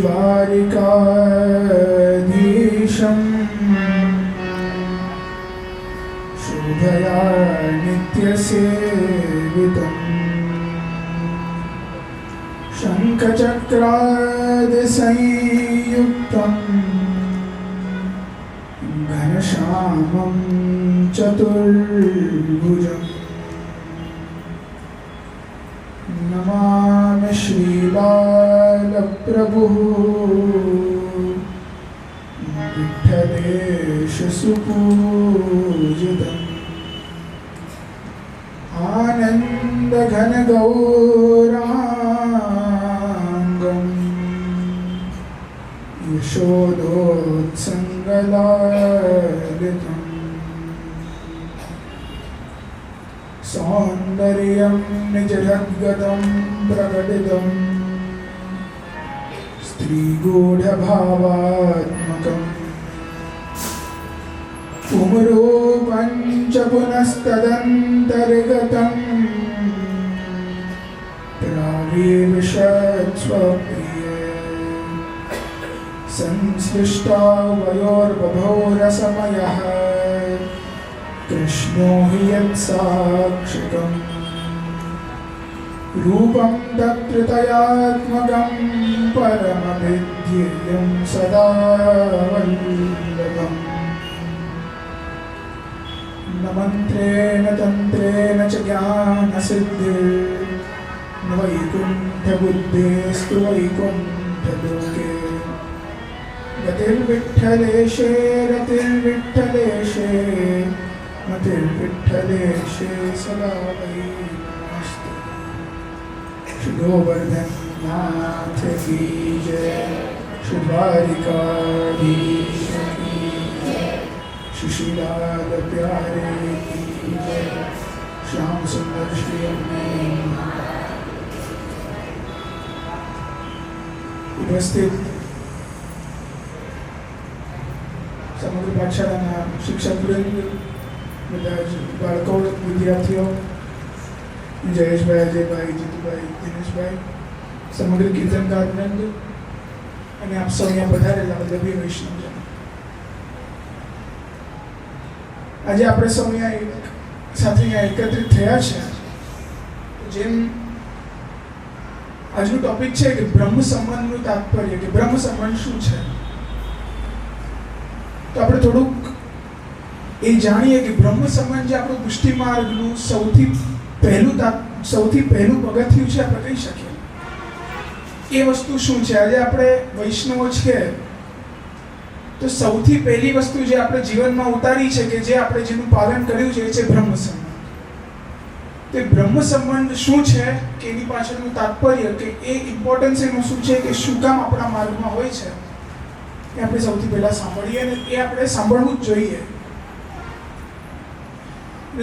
द्वारिकाधीशम् शोभया नित्यसेवितम् शङ्खचक्रादिसंयुक्तम् घनश्यामं चतुर्भुजम् नमामि श्रीबालप्रभुः विठ्ठलेश सुपूजितम् आनन्दघनगौराङ्गम् यशोदोत्सङ्गलालितम् सौन्दर्यं निजगद्गतं प्रकटितं स्त्रीगूढभावात्मकम् पुंरूपं च पुनस्तदन्तर्गतं प्राविशत्स्वप्रिये संसृष्टा वयोर्बभौ रसमयः कृष्णो हि यत्साक्षिकम् रूपं तत्कृतयात्मकं परमविध्येयं सदा वल्लभम् न मन्त्रेण तन्त्रेण च ज्ञानसिद्धिर्न वैकुण्ठबुद्धेस्तु वैकुण्ठलोके गतिर्विठ्ठलेशे रतिर्विठ्ठलेशे मतिर्विठ्ठलेशे सदा वै नमस्ते। श्री गोवर्धन नाथ की जय, श्री द्वारिकाधीश की जय, श्री श्रीलाल प्यारे की जय, श्याम सुंदर श्री अम्मे उपस्थित સમગ્ર પાઠશાળાના શિક્ષકવૃંદ, બધા બાળકો, વિદ્યાર્થીઓ, જયેશભાઈ, અજયભાઈ, જીતુભાઈ, દિનેશભાઈ, સમગ્ર કીર્તનકાર વૃંદ અને આપ સૌ અહીંયા પધારેલા બધા વૈષ્ણવજનો, આજે આપણે સૌ અહીંયા સાથે અહીંયા એકત્રિત થયા છે. જેમ આજનું ટોપિક છે કે બ્રહ્મ સંબંધનું તાત્પર્ય, કે બ્રહ્મ સંબંધ શું છે, તો આપણે થોડુંક એ જાણીએ કે બ્રહ્મ સંબંધ જે આપણું પુષ્ટિ માર્ગનું સૌથી પહેલું પગથિયું છે, આપણે કહી શકીએ એ વસ્તુ શું છે. આજે આપણે વૈષ્ણવો છે તો સૌથી પહેલી વસ્તુ જે આપણે જીવનમાં ઉતારી છે, કે જે આપણે જેનું પાલન કર્યું છે, એ છે બ્રહ્મ સંબંધ. તો બ્રહ્મ સંબંધ શું છે, કે એની પાછળનું તાત્પર્ય, કે એ ઇમ્પોર્ટન્સ એનું શું છે, કે શું કામ આપણા માર્ગમાં હોય છે, એ આપણે સૌથી પહેલા સાંભળીએ અને એ આપણે સાંભળવું જ જોઈએ.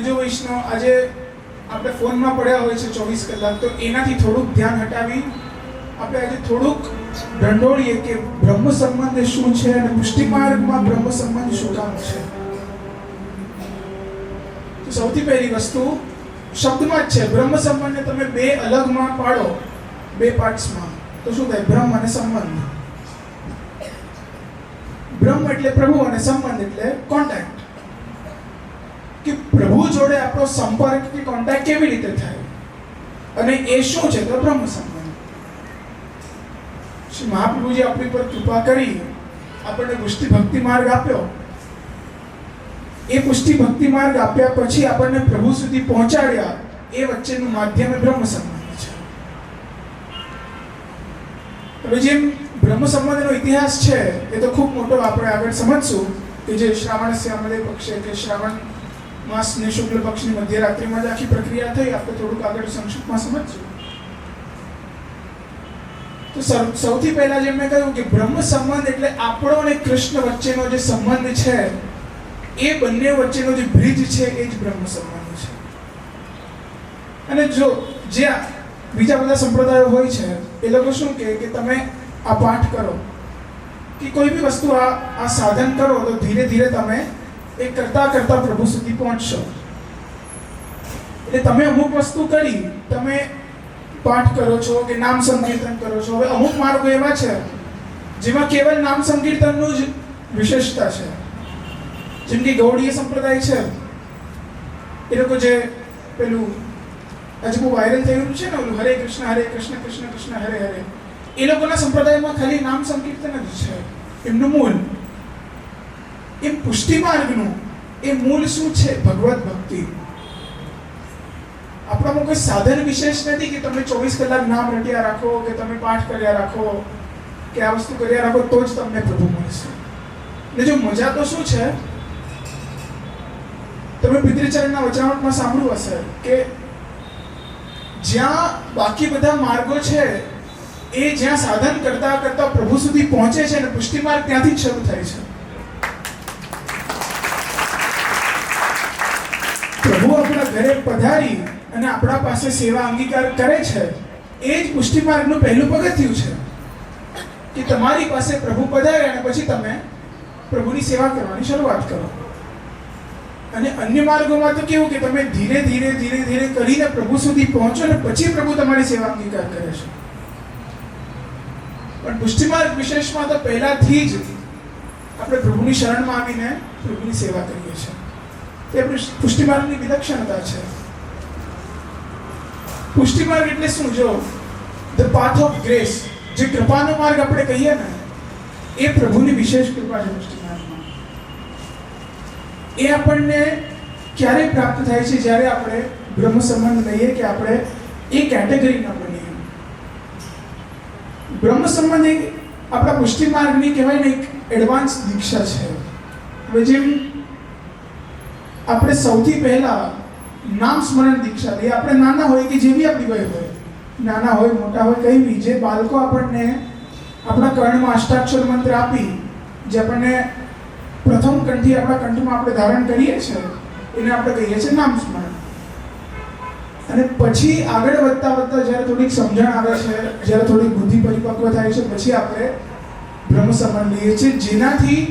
જો વૈષ્ણવ આજે આપણે ફોનમાં પડ્યા હોય છે 24 કલાક, તો એનાથી થોડુંક ધ્યાન હટાવી આપણે આજે થોડુંક ઢંઢોળીએ કે બ્રહ્મ સંબંધ શું છે અને પુષ્ટિ માર્ગમાં બ્રહ્મ સંબંધ શું કામ છે. તો સૌથી પહેલી વસ્તુ શબ્દમાં જ છે. બ્રહ્મ સંબંધને તમે બે અલગમાં પાડો, બે પાર્ટ્સમાં, તો શું થાય? બ્રહ્મ અને સંબંધ. બ્રહ્મ એટલે પ્રભુ અને સંબંધ એટલે કોન્ટેક્ટ, કે પ્રભુ જોડે આપણો સંપર્ક કે કોન્ટેક્ટ કેવી રીતે થાય અને એ શું છે? તો બ્રહ્મ સંબંધ. શ્રી મહાપ્રભુજી આપણી પર કૃપા કરી આપણને પુષ્ટિ ભક્તિ માર્ગ આપ્યો. એ પુષ્ટિ ભક્તિ માર્ગ આપ્યા પછી આપણને પ્રભુ સુધી પહોંચાડ્યા, એ વચ્ચેનું માધ્યમ એ બ્રહ્મ સંબંધ છે. હવે જેમ બ્રહ્મ સંબંધનો ઇતિહાસ છે એ તો ખૂબ મોટો આપણે આગળ સમજશું, કે જે શ્રાવણ શ્યામલે પક્ષે કે શ્રાવણ માસની શુક્લ પક્ષની મધ્યરાત્રિમાં જ આખી પ્રક્રિયા થઈ. આપણે થોડુંક આગળ સંક્ષિપ્તમાં સમજશું. તો સૌથી પહેલા જેમ મેં કહ્યું કે બ્રહ્મ સંબંધ એટલે આપણો અને કૃષ્ણ વચ્ચેનો જે સંબંધ છે, એ બંને વચ્ચેનો જે બ્રિજ છે એ જ બ્રહ્મ સંબંધ છે. અને જો જે બીજા બધા સંપ્રદાયો હોય છે એ લોકો શું કે તમે આ પાઠ કરો કે કોઈ બી વસ્તુ આ સાધન કરો તો ધીરે ધીરે તમે એ કરતા કરતા પ્રભુ સુધી પહોંચશો. એટલે તમે અમુક વસ્તુ કરી, તમે પાઠ કરો છો કે નામ સંકીર્તન કરો છો. હવે અમુક માર્ગો એવા છે જેમાં કેવલ નામ સંકીર્તનનું જ વિશેષતા છે. જેમ કે ગૌડીય સંપ્રદાય છે, એ લોકો જે પેલું આજે બહુ વાયરલ થયેલું છે ને, ઓલું હરે કૃષ્ણ કૃષ્ણ કૃષ્ણ હરે હરે, એ લોકોના સંપ્રદાયમાં ખાલી નામ સંકીર્તન જ છે એમનું મૂળ. એ પુષ્ટિ માર્ગનું એ મૂળ શું છે? ભગવત ભક્તિ. આપણામાં કોઈ સાધન વિશેષ નથી કે તમે 24 કલાક નામ રટ્યા રાખો, કે તમે પાઠ કર્યા રાખો, કે આ વસ્તુ કર્યા રાખો તો જ તમને પ્રભુ મળશે. ને જો મજા તો શું છે, તમે પિતૃચરણના વચનામૃતમાં સાંભળ્યું હશે કે જ્યાં બાકી બધા માર્ગો છે એ જ્યાં સાધન કરતા કરતા પ્રભુ સુધી પહોંચે છે, અને પુષ્ટિ માર્ગ ત્યાંથી જ શરૂ થાય છે. પ્રભુ આપણા ઘરે પધારી અને આપણા પાસે સેવા અંગીકાર કરે છે, એ જ પુષ્ટિ માર્ગનું પહેલું પગથિયું છે કે તમારી પાસે પ્રભુ પધારે અને પછી તમે પ્રભુની સેવા કરવાની શરૂઆત કરો. અને અન્ય માર્ગોમાં તો કેવું કે તમે ધીરે ધીરે ધીરે ધીરે કરીને પ્રભુ સુધી પહોંચો ને પછી પ્રભુ તમારી સેવા અંગીકાર કરે છે. પણ પુષ્ટિ માર્ગ વિશેષમાં તો પહેલાથી જ આપણે પ્રભુની શરણમાં આવીને પ્રભુની સેવા કરીએ છીએ. તે આપણી પુષ્ટિ માર્ગની વિલક્ષણતા છે. પુષ્ટિ માર્ગ એટલે શું? જો ધ પાથ ઓફ ગ્રેસ, જે કૃપાનો માર્ગ આપણે કહીએ ને, એ પ્રભુની વિશેષ કૃપા છે. પુષ્ટિ માર્ગમાં એ આપણને ક્યારે પ્રાપ્ત થાય છે? જ્યારે આપણે બ્રહ્મ સંબંધ લઈએ, કે આપણે એ કેટેગરીના બનીએ. બ્રહ્મ સંબંધ એક આપણા પુષ્ટિ માર્ગની કહેવાય ને એક એડવાન્સ દીક્ષા છે. હવે જેમ આપણે સૌથી પહેલા નામ સ્મરણ દીક્ષા લઈએ, આપણે નાના હોય કે જેવી આપણી વય હોય, નાના હોય મોટા હોય કઈ બી, જે બાળકો આપણને આપણા કર્ણમાં અષ્ટાક્ષર મંત્ર આપી, જે આપણને પ્રથમ કંઠી આપણા કંઠમાં આપણે ધારણ કરીએ છીએ, એને આપણે કહીએ છીએ નામ સ્મરણ. અને પછી આગળ વધતા વધતા જ્યારે થોડીક સમજણ આવે છે, જ્યારે થોડીક બુદ્ધિ પરિપક્વ થાય છે, પછી આપણે બ્રહ્મ સંબંધ લઈએ છીએ, જેનાથી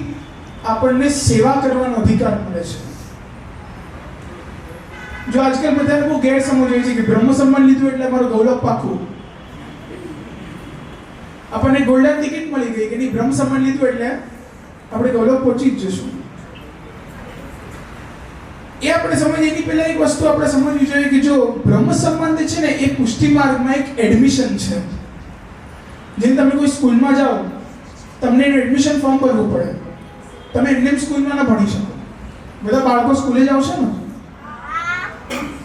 આપણને સેવા કરવાનો અધિકાર મળે છે. જો આજકાલ બધાને બહુ ગેરસમજ હોય છે કે બ્રહ્મ સંબંધ લીધું એટલે મારું ગૌરવ પાકું, આપણને ગોલ્ડન ટિકિટ મળી ગઈ કે નહીં, બ્રહ્મ સંબંધ લીધું એટલે આપણે ગૌરવ પહોંચી જ જશું. એ આપણે સમજીએ એની પહેલા એક વસ્તુ આપણે સમજવી જોઈએ કે જો બ્રહ્મ સંબંધ છે ને, એ પુષ્ટિ માર્ગમાં એક એડમિશન છે. જેમ તમે કોઈ સ્કૂલમાં જાઓ, તમને એડમિશન ફોર્મ ભરવું પડે, તમે એમને સ્કૂલમાં ના ભણી શકો. બધા બાળકો સ્કૂલે જ આવશે ને,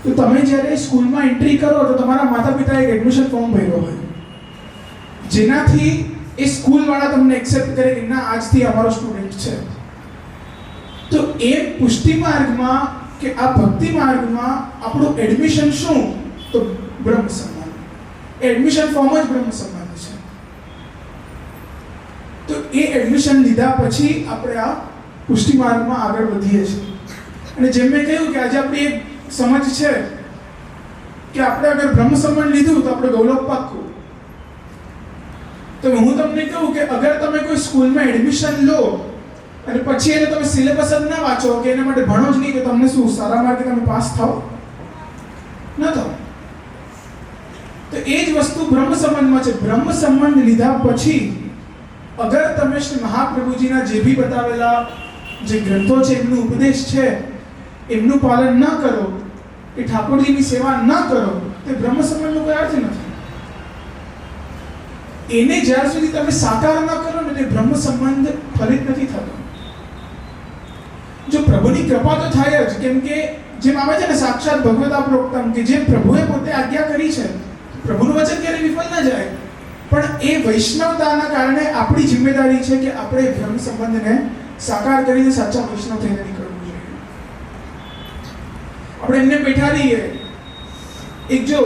તો તમે જ્યારે સ્કૂલમાં એન્ટ્રી કરો તો તમારા માતા પિતાએ એક એડમિશન ફોર્મ ભર્યો હોય, જેનાથી એ સ્કૂલવાળા તમને એક્સેપ્ટ કરે કે ના, આજથી અમારો સ્ટુડન્ટ છે. તો એ પુષ્ટિ માર્ગમાં કે આ ભક્તિ માર્ગમાં આપણું એડમિશન શું? તો બ્રહ્મ સંબંધ. એડમિશન ફોર્મ જ બ્રહ્મ સંબંધ છે. તો એ એડમિશન લીધા પછી આપણે આ પુષ્ટિ માર્ગમાં આગળ વધીએ છીએ. અને જેમ મેં કહ્યું કે આજે આપણી એક સમજ છે કે આપણે અગર બ્રહ્મ સંબંધ લીધું તો આપણે ગૌરવ પાક્કું. તો હું તમને કહું કે અગર તમે કોઈ સ્કૂલમાં એડમિશન લો અને પછી એને તમે સિલેબસ જ ના વાંચો, કે એના માટે ભણો જ નહીં, કે તમને શું સારા માર્કે તમે પાસ થાઓ? ન થાઓ. તો એ જ વસ્તુ બ્રહ્મ સંબંધમાં છે. બ્રહ્મ સંબંધ લીધા પછી અગર તમે શ્રી મહાપ્રભુજીના જે બી બતાવેલા જે ગ્રંથો છે, એમનો ઉપદેશ છે, એમનું પાલન ન કરો, કે ઠાકોરજીની સેવા ન કરો, તે બ્રહ્મ સંબંધનો કોઈ અર્થ નથી. એને જ્યાર સુધી તમે સાકાર ન કરો ને, તે બ્રહ્મ સંબંધ ફલિત નથી થતો. જો પ્રભુની કૃપા તો થાય જ, કેમ કે જેમ આવે છે ને સાક્ષાત ભગવતા પ્રોક્તમ, કે જે પ્રભુએ પોતે આજ્ઞા કરી છે, પ્રભુનું વચન ક્યારે વિફળ ન જાય. પણ એ વૈષ્ણવતાના કારણે આપણી જિમ્મેદારી છે કે આપણે બ્રહ્મ સંબંધને સાકાર કરીને સાચા વૈષ્ણવ થઈને નીકળવું જોઈએ. આપણે એમને બેઠા રહીએ. એક જો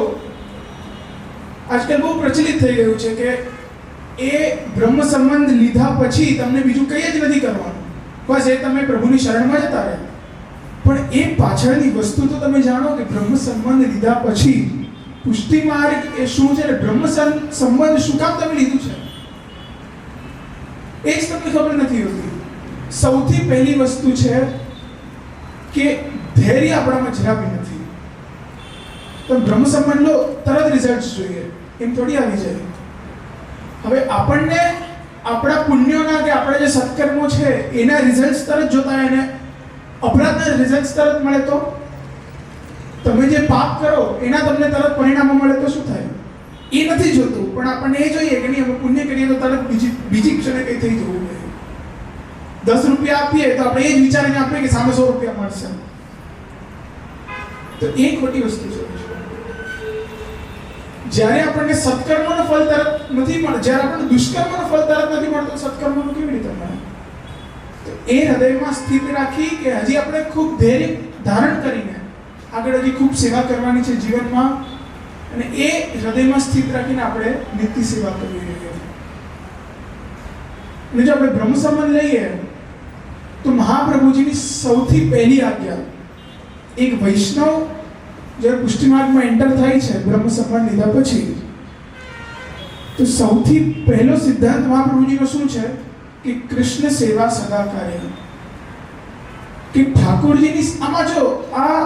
આજકાલ બહુ પ્રચલિત થઈ ગયું છે કે એ બ્રહ્મ સંબંધ લીધા પછી તમને બીજું કંઈ જ નથી કરવાનું, બસ એ તમે પ્રભુની શરણમાં જતા રહે. પણ એ પાછળની વસ્તુ તો તમે જાણો કે બ્રહ્મ સંબંધ લીધા પછી પુષ્ટિ માર્ગ એ શું છે, બ્રહ્મ સંબંધ શું કામ તમે લીધું છે, એ જ તમને ખબર નથી હોતી. સૌથી પહેલી વસ્તુ છે કે ધૈર્ય આપણામાં જરા બી નથી. તો બ્રહ્મ સંબંધ લો, તરત રિઝલ્ટ જોઈએ એમ થોડી આવી જાય. હવે આપણને આપણા પુણ્યોના કે આપણા જે સત્કર્મો છે એના રિઝલ્ટ્સ તરત જોતા એને અપરાધના રિઝલ્ટ્સ તરત મળે તો તમે જે પાપ કરો એના તમને તરત પરિણામો મળે તો શું થાય? એ નથી જોતું, પણ આપણને એ જોઈએ કે નહીં અમે પુણ્ય કરીએ તો તરત બીજી ક્ષણે કંઈ થઈ જવું જોઈએ. 10 રૂપિયા આપીએ તો આપણે એ જ વિચારીને આપીએ કે સામે 100 રૂપિયા મળશે. તો એ ખોટી વસ્તુ છે. જ્યારે આપણને સત્કર્મનું ફળ તરત નથી મળે, જ્યારે આપણને દુષ્કર્મનું ફળ તરત નથી મળતું, સત્કર્મનું કેવી રીતે મળે? તો એ હૃદયમાં સ્થિત રાખી કે હજી આપણે ખૂબ ધૈર્ય ધારણ કરીને આગળ હજી ખૂબ સેવા કરવાની છે જીવનમાં, અને એ હૃદયમાં સ્થિત રાખીને આપણે નિત્ય સેવા કરવી જોઈએ. અને જો આપણે બ્રહ્મ સંબંધ લઈએ તો મહાપ્રભુજીની સૌથી પહેલી આજ્ઞા, એક વૈષ્ણવ જ્યારે પુષ્ટિ માર્ગમાં એન્ટર થાય છે બ્રહ્મ સંબંધ લીધા પછી, તો સૌથી પહેલો સિદ્ધાંત મહાપ્રભુજીનો શું છે કે કૃષ્ણ સેવા સદા કાર્ય. કે ઠાકોરજીની આમાં જો આ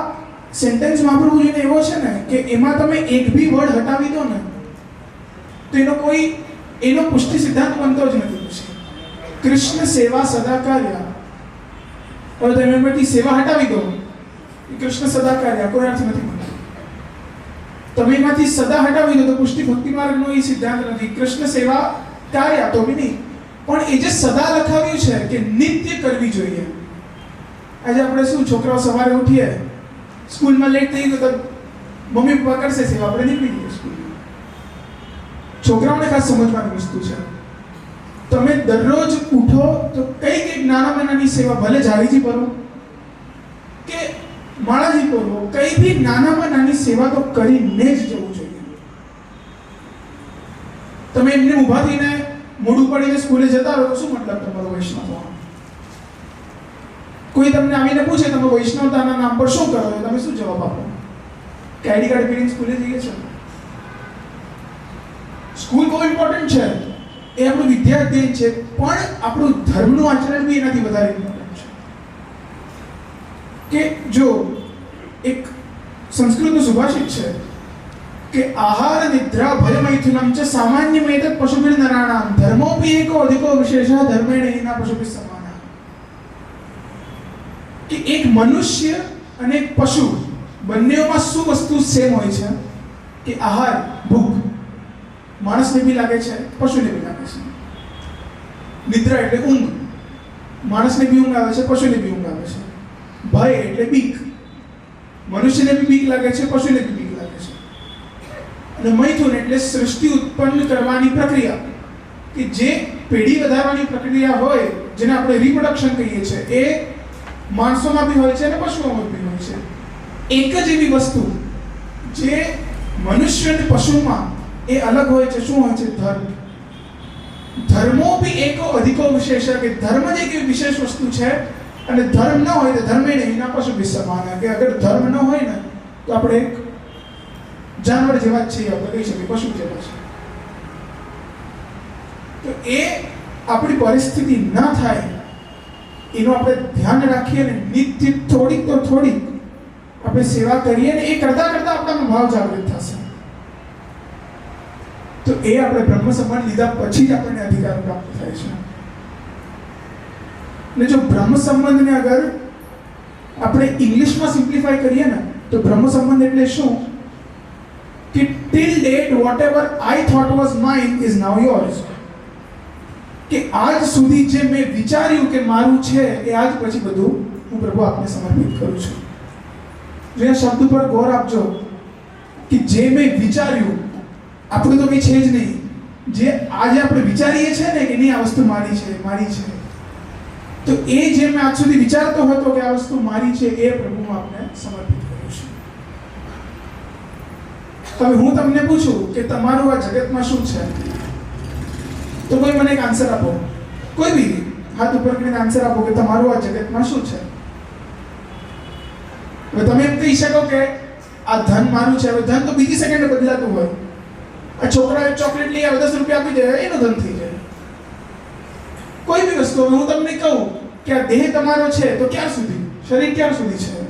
સેન્ટેન્સ મહાપ્રભુજીને એવો છે ને કે એમાં તમે એક બી વર્ડ હટાવી દો ને તો એનો પુષ્ટિ સિદ્ધાંત બનતો જ નથી. પછી કૃષ્ણ સેવા સદા કાર્ય, હવે તમે એમાંથી સેવા હટાવી દો, કૃષ્ણ સદા કાર્ય કોઈ અર્થ નથી મળતો. તમે એમાંથી સદા હટાવી દો તો પુષ્ટિ ભક્તિ માર્ગનો એ સિદ્ધાંત નથી. કૃષ્ણ સેવા કાર્ય તો બી નહીં, પણ એ જે સદા લખાવ્યું છે કે નિત્ય કરવી જોઈએ. આજે આપણે શું છોકરાઓ સવારે ઉઠીએ, સ્કૂલમાં લેટ થઈ ગયું તો મમ્મી પપ્પા કરશે સેવા, આપણે નીકળી જઈએ સ્કૂલમાં. છોકરાઓને ખાસ સમજવાની વસ્તુ છે. તમે દરરોજ ઉઠો તો કઈક નાનામાં નાની સેવા, ભલે જાળીજી ભરો કે માળાજી ભરો, કઈ બી નાનામાં નાની સેવા તો કરીને જ જવું જોઈએ. તમે એમને ઊભા થઈને મોઢું પડીને સ્કૂલે જતા રહો તો શું મતલબ તમારો વૈષ્ણવ થવાનો? કોઈ તમને આવીને પૂછે તમે વૈષ્ણવતાના નામ પર શું કરો છો, તમે શું જવાબ આપો? કે આઈડી કાર્ડ પહેરીને સ્કૂલે જઈએ છો. સ્કૂલ બહુ ઇમ્પોર્ટન્ટ છે, એ આપણું વિદ્યાધ્યયન છે, પણ આપણું ધર્મનું આચરણ બી એનાથી વધારે ઇમ્પોર્ટન્ટ છે. કે જો એક સંસ્કૃતનું સુભાષિત છે કે આહાર નિદ્રા ભય મૈથુનમ ચ સામાન્યમેતત પશુભિર નરાણામ ધર્મોપી એકો અધિકો વિશેષઃ ધર્મેણ હિના પશુભિ સમાના. કે એક મનુષ્ય અને એક પશુ બંનેઓમાં શું વસ્તુ સેમ હોય છે કે આહાર, ભૂખ. માણસને બી લાગે છે, પશુને બી લાગે છે. નિદ્રા એટલે ઊંઘ, માણસને બી ઊંઘ આવે છે, પશુને બી ઊંઘ આવે છે. ભય એટલે બીક, મનુષ્યને બી બીક લાગે છે, પશુને બી બીક લાગે છે. અને મૈથુન એટલે સૃષ્ટિ ઉત્પન્ન કરવાની પ્રક્રિયા, કે જે પેઢી વધારવાની પ્રક્રિયા હોય, જેને આપણે રિપ્રોડક્શન કહીએ છીએ, એ માણસોમાં બી હોય છે અને પશુઓમાં બી હોય છે. એક જ એવી વસ્તુ જે મનુષ્ય અને પશુમાં એ અલગ હોય છે, શું હોય છે? ધર્મ. ધર્મો બી એકો અધિકો વિશેષ, કે ધર્મ જ એક વિશેષ વસ્તુ છે, અને ધર્મ ન હોય તો ધર્મેણ હિના પશુભિ સમાના, કે અગર ધર્મ ન હોય ને તો આપણે એક જાનવર જેવા જ છીએ, આપણે કહી શકીએ પશુ જેવા છે. તો એ આપણી પરિસ્થિતિ ન થાય એનું આપણે ધ્યાન રાખીએ ને નિત્ય થોડીક તો થોડીક આપણે સેવા કરીએ ને એ કરતા કરતા આપણામાં ભાવ જાગૃત થશે. તો એ આપણે બ્રહ્મ સંબંધ લીધા પછી જ આપણને અધિકાર પ્રાપ્ત થાય છે. ને જો બ્રહ્મ સંબંધને અગર આપણે ઇંગ્લિશમાં સિમ્પ્લિફાય કરીએ ને તો બ્રહ્મ સંબંધ એટલે શું કે till date whatever I thought was mine is now yours. કે આજ સુધી જે મેં વિચાર્યું કે મારું છે એ આજ પછી બધું હું પ્રભુ આપને સમર્પિત કરું છું. જે શબ્દ પર ગૌર આપજો કે જે મેં વિચાર્યું, આપણું તો કંઈ છે જ નહીં, જે આજે આપણે વિચારીએ છીએ ને કે નહીં આ વસ્તુ મારી છે, મારી છે, તો એ જે મેં આજ સુધી વિચારતો હતો કે આ વસ્તુ મારી છે એ પ્રભુ હું આપને સમર્પિત કરું છું. હવે હું તમને પૂછું કે તમારું આ જગતમાં શું છે, તો કોઈ મને એક આન્સર આપો. કોઈ બી હાથ ઉપર કરીને આન્સર આપો કે તમારું આ જગતમાં શું છે. હવે તમે એમ કહી શકો કે આ ધન મારું છે. હવે ધન તો બીજી સેકન્ડે બદલાતું હોય. આ છોકરાએ ચોકલેટ લઈ આવે, 10 રૂપિયા આપી દે, એનું ધન થઈ જાય. કોઈ બી વસ્તુ. હું તમને કહું કે આ દેહ તમારો છે તો ક્યાં સુધી, શરીર ક્યાં સુધી છે?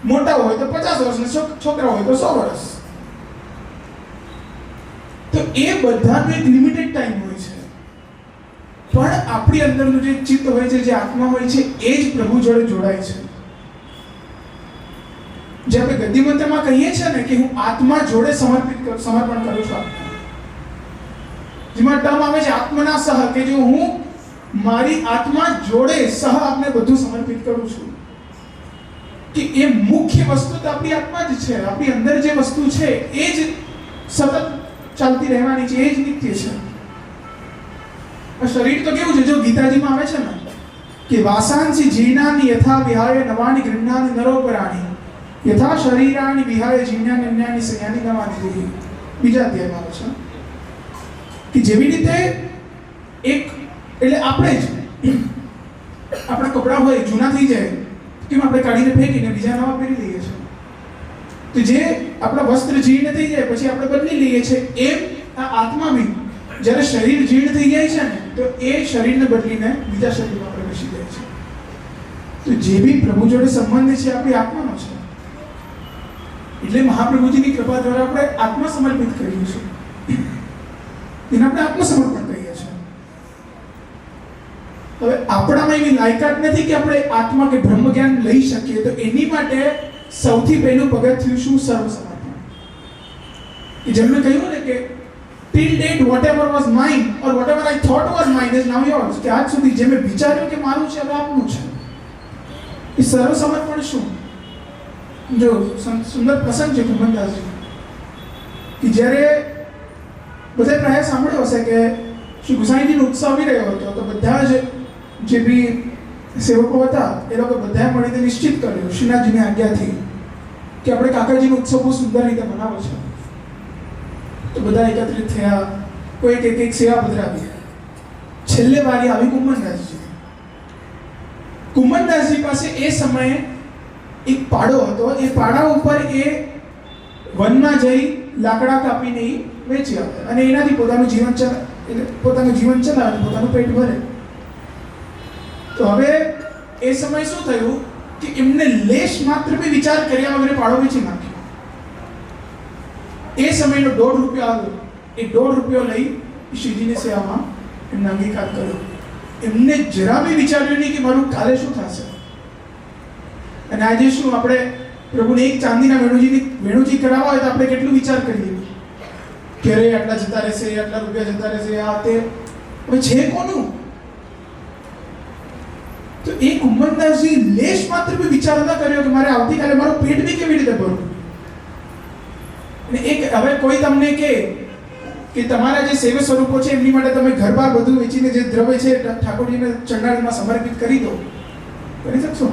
મોટા હોય તો 50 વર્ષ, છોકરા હોય તો 100 વર્ષ. તો એ બધાનું એક લિમિટેડ લિમિટેડ ટાઈમ હોય છે, પણ આપણી અંદરનું જે ચિત્ત હોય છે, જે આત્મા હોય છે, એ જ પ્રભુ જોડે જોડાય છે. જે આપણે ગદ્દીમંત્રમાં કહીએ છીએ ને કે હું આત્મા જોડે સમર્પણ કરું છું આપને, જેમાં ટર્મ આવે છે આત્મના સહ, કે જો હું મારી આત્મા જોડે સહ આપને બધું સમર્પિત કરું છું, કે એ મુખ્ય વસ્તુ તો આપણી આત્મા જ છે. આપણી અંદર જે વસ્તુ છે એ જ સતત ચાલતી રહેવાની છે, એ જ નિત્ય છે. શરીર તો કેવું છે, જો ગીતાજીમાં આવે છે ને કે વાસાંસી જીર્ણાની યથા વિહાય નવાની ગૃહ્ણાની નરોપરાણી યથા શરીરાની વિહાય જીર્ણાની અન્યાની સંયાની નવાની. બીજા અધ્યાયમાં આવે છે કે જેવી રીતે એક એટલે આપણે જ આપણા કપડાં હોય જૂના થઈ જાય કેમ આપણે કાઢીને ફેંકીને બીજા નવા પહેરી લઈએ છીએ, તો જે આપણા વસ્ત્ર જીર્ણ થઈ જાય પછી આપણે બદલી લઈએ છીએ, એમ આ આત્મા બી જ્યારે શરીર જીર્ણ થઈ જાય છે ને તો એ શરીરને બદલીને બીજા શરીરમાં પ્રવેશી જાય છે. તો જે બી પ્રભુ જોડે સંબંધ છે આપણી આત્માનો છે, એટલે મહાપ્રભુજીની કૃપા દ્વારા આપણે આત્મા સમર્પિત કર્યું છે, એને આપણે આત્મસમર્પણ કહીએ છીએ. હવે આપણામાં એવી લાયકાત નથી કે આપણે આત્મા કે બ્રહ્મ જ્ઞાન લઈ શકીએ, તો એની માટે સૌથી પહેલું પગથિયું શું? સર્વસમર્પણ. કે જેમ મેં કહ્યું ને કે till date whatever was mine or whatever I thought was mine is now yours. કે આજ સુધી જે મેં વિચાર્યું કે મારું છે હવે આપનું છે. એ સર્વસમર્પણ શું? જો સુંદર પ્રસંગ છે કુંભનદાસજી, કે જ્યારે બધાએ પ્રાય સાંભળ્યો હશે કે શ્રી ગુસાઈજીનો ઉત્સવ આવી રહ્યો હતો, તો બધા જ જે બી સેવકો હતા એ લોકો બધાએ મળીને નિશ્ચિત કર્યું શ્રીનાથજીની આજ્ઞાથી કે આપણે કાકાજીનો ઉત્સવ બહુ સુંદર રીતે મનાવો છે. તો બધા એકત્રિત થયા, કોઈ એક સેવા પધરાવી. છેલ્લે વારી આવી કુંભનદાસજી. કુંભનદાસજી પાસે એ સમયે એક પાડો હતો, એ પાડા ઉપર એ વનમાં જઈ લાકડા કાપીને વેચી આવે અને એનાથી પોતાનું જીવન ચલાવે, પોતાનું પેટ ભરે. તો હવે એ સમય શું થયું કે એમને લેશ માત્ર બી વિચાર કર્યા વગર પાડો વેચી નાખ્યો. એ સમયનો ₹1.5 આવ્યો, એ ₹1.5 લઈ શ્રીજીની સેવામાં એમને અંગીકાર કર્યો. એમને જરા બી વિચાર્યું નહીં કે મારું કાલે શું થશે. અને આજે શું આપણે પ્રભુને એક ચાંદીના વેણુજી કરાવવા હોય તો આપણે કેટલું વિચાર કરીએ કે અરે આટલા જતા રહેશે, આટલા રૂપિયા જતા રહેશે, આ તે. હવે છે કોનું? તો એ કુંભનદાસજી લેશ માત્ર બી વિચાર ન કર્યો કે મારે આવતીકાલે મારું પેટ બી કેવી રીતે ભરવું. અને એક હવે કોઈ તમને કે તમારા જે સેવા સ્વરૂપો છે એમની માટે તમે ઘર બાર બધું વેચીને જે દ્રવ્ય છે ઠાકોરજીને ચંડાળમાં સમર્પિત કરી દો, કરી શકશો?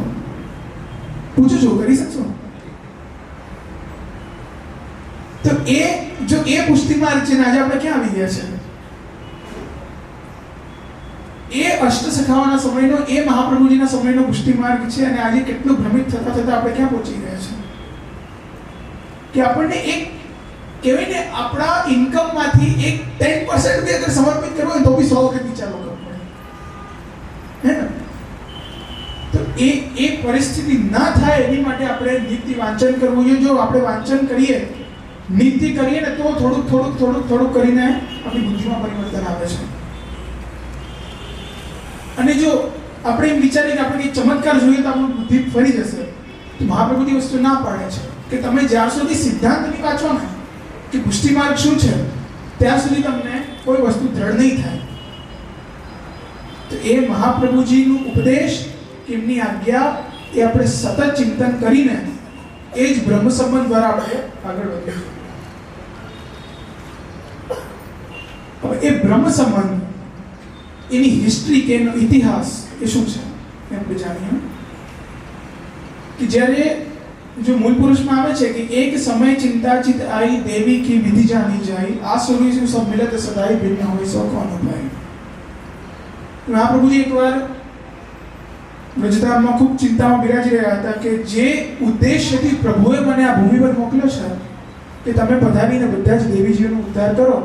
પૂછું છું, કરી શકશો? તો જો એ પુષ્ટિ માર્ગ છે ને આજે આપણે ક્યાં આવી ગયા છે? એ અષ્ટ સખાઓના સમયનો, એ મહાપ્રભુજીના સમયનો પુષ્ટિ માર્ગ છે, અને આજે કેટલું ભ્રમિત થતા થતા આપણે ક્યાં પહોંચી ગયા છે કે આપણને એક કહેવાય ને આપણા ઇન્કમમાંથી એક 10% બી અગર સમર્પિત કરવો હોય તો બી 100 વખત વિચારવો પડે, હે ને? તો એ પરિસ્થિતિ ના થાય એની માટે આપણે નિત્ય વાંચન કરવું જોઈએ. જો આપણે વાંચન કરીએ, નિત્ય કરીએ ને તો થોડુંક કરીને આપણી બુદ્ધિમાં પરિવર્તન આવે છે. અને જો આપણે એમ વિચારીએ કે આપણે કંઈક ચમત્કાર જોઈએ તો આપણી બુદ્ધિ ફરી જશે, તો મહાપ્રભુની વસ્તુ ના પાડે છે કે તમે જ્યાં સુધી સિદ્ધાંત નહીં વાંચો ને કે પુષ્ટિ માર્ગ શું છે ત્યાં સુધી તમને કોઈ વસ્તુ દ્રઢ નહીં થાય. તો એ મહાપ્રભુજીનું ઉપદેશ, એમની આજ્ઞા, એ આપણે સતત ચિંતન કરીને એ જ બ્રહ્મ સંબંધ દ્વારા આપણે આગળ વધીશું. હવે એ બ્રહ્મ સંબંધ, એની હિસ્ટ્રી કે એનો ઇતિહાસ એ શું છે એ આપણે જાણીએ. કે જ્યારે જો મૂળ પુરુષમાં આવે છે કે એક સમય ચિંતાચિત આઈ દેવી કી વિધિ જાની જાય, આ સુરી શું સબ મિલત સદાઈ ભિન્ન હોય સો કોન ઉપાય. મહાપ્રભુજી એકવાર વ્રજધામમાં ખૂબ ચિંતામાં બિરાજી રહ્યા હતા કે જે ઉદ્દેશ્યથી પ્રભુએ મને આ ભૂમિ પર મોકલ્યો છે કે તમે પધારીને બધા જ દેવીજીઓનો ઉદ્ધાર કરો,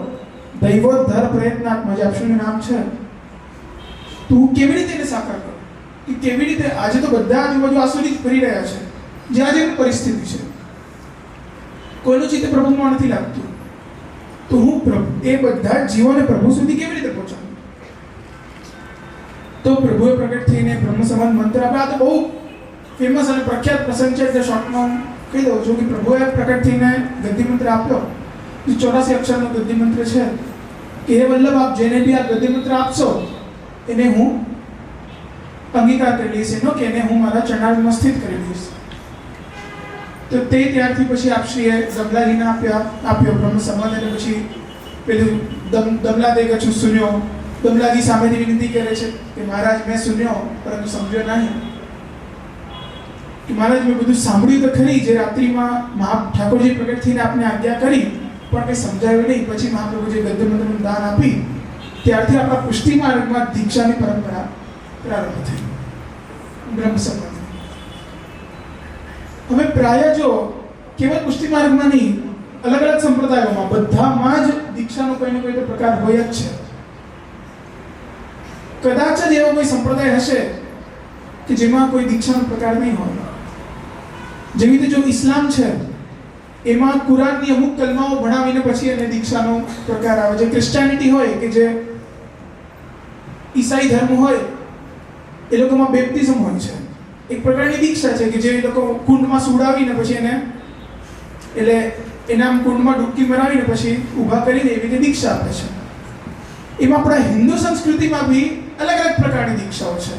દૈવોદ્ધાર પ્રયત્નાત્મક આપશુંનું નામ છે, તો હું કેવી રીતે એને સાકાર કરું? કે કેવી રીતે આજે તો બધા આજુબાજુ આસુરી કરી રહ્યા છે, જે આજે પરિસ્થિતિ છે, કોઈનું ચિત્ત પ્રભુમાં નથી લાગતું, તો હું એ બધા જીવોને પ્રભુ સુધી કેવી રીતે પહોંચાડું? તો પ્રભુએ પ્રગટ થઈને બ્રહ્મ સમાન મંત્ર આપ્યા. આ તો બહુ ફેમસ અને પ્રખ્યાત પ્રસંગ છે, જે શોર્ટમાં કહી દઉં છું કે પ્રભુએ પ્રગટ થઈને ગદ્દી મંત્ર આપ્યો. 84 અક્ષરનો ગદ્દી મંત્ર છે કે હે વલ્લભ, આપ જેને બી આ ગદ્દી મંત્ર આપશો એને હું અંગીકાર કરી લઈશ, એનો કે એને હું મારા ચરણારવિંદમાં સ્થિત કરી દઈશ. તો તે ત્યારથી પછી આપશ્રીએ દમલાજીને આપ્યો બ્રહ્મ સંબંધ. અને પછી પેલું દમલા દે ગચ્છુ સુન્યો. દમલાજી સામેથી વિનંતી કરે છે કે મહારાજ, મેં સુન્યો પરંતુ સમજ્યો નહીં. કે મહારાજ, મેં બધું સાંભળ્યું તો ખરી, જે રાત્રિમાં ઠાકોરજી પ્રગટ થઈને આપને આજ્ઞા કરી, પણ કંઈ સમજાયું નહીં. પછી મહાપ્રભુજીએ ગદ્ય મંત્રનું દાન આપી, ત્યારથી આપણા પુષ્ટિ માર્ગમાં દીક્ષાની પરંપરા પ્રારંભ થઈ, બ્રહ્મ સંબંધ. હવે પ્રાય જો કેવલ પુષ્ટિ માર્ગમાં નહીં, અલગ અલગ સંપ્રદાયોમાં બધામાં જ દીક્ષાનો કોઈ ને કોઈ તો પ્રકાર હોય જ છે. કદાચ જ એવો કોઈ સંપ્રદાય હશે કે જેમાં કોઈ દીક્ષાનો પ્રકાર નહીં હોય. જેવી રીતે જો ઇસ્લામ છે, એમાં કુરાનની અમુક કલમાઓ ભણાવીને પછી એને દીક્ષાનો પ્રકાર આવે. જે ક્રિશ્ચિયાનિટી હોય, કે જે ઈસાઈ ધર્મ હોય, એ લોકોમાં બેપ્ટિઝમ હોય છે, એક પ્રકારની દીક્ષા છે કે જે લોકો કુંડમાં સુડાવીને પછી એને આમ કુંડમાં ડૂબકી મરાવીને પછી ઊભા કરીને એવી રીતે દીક્ષા આપે છે. એમાં આપણા હિન્દુ સંસ્કૃતિમાં બી અલગ અલગ પ્રકારની દીક્ષાઓ છે.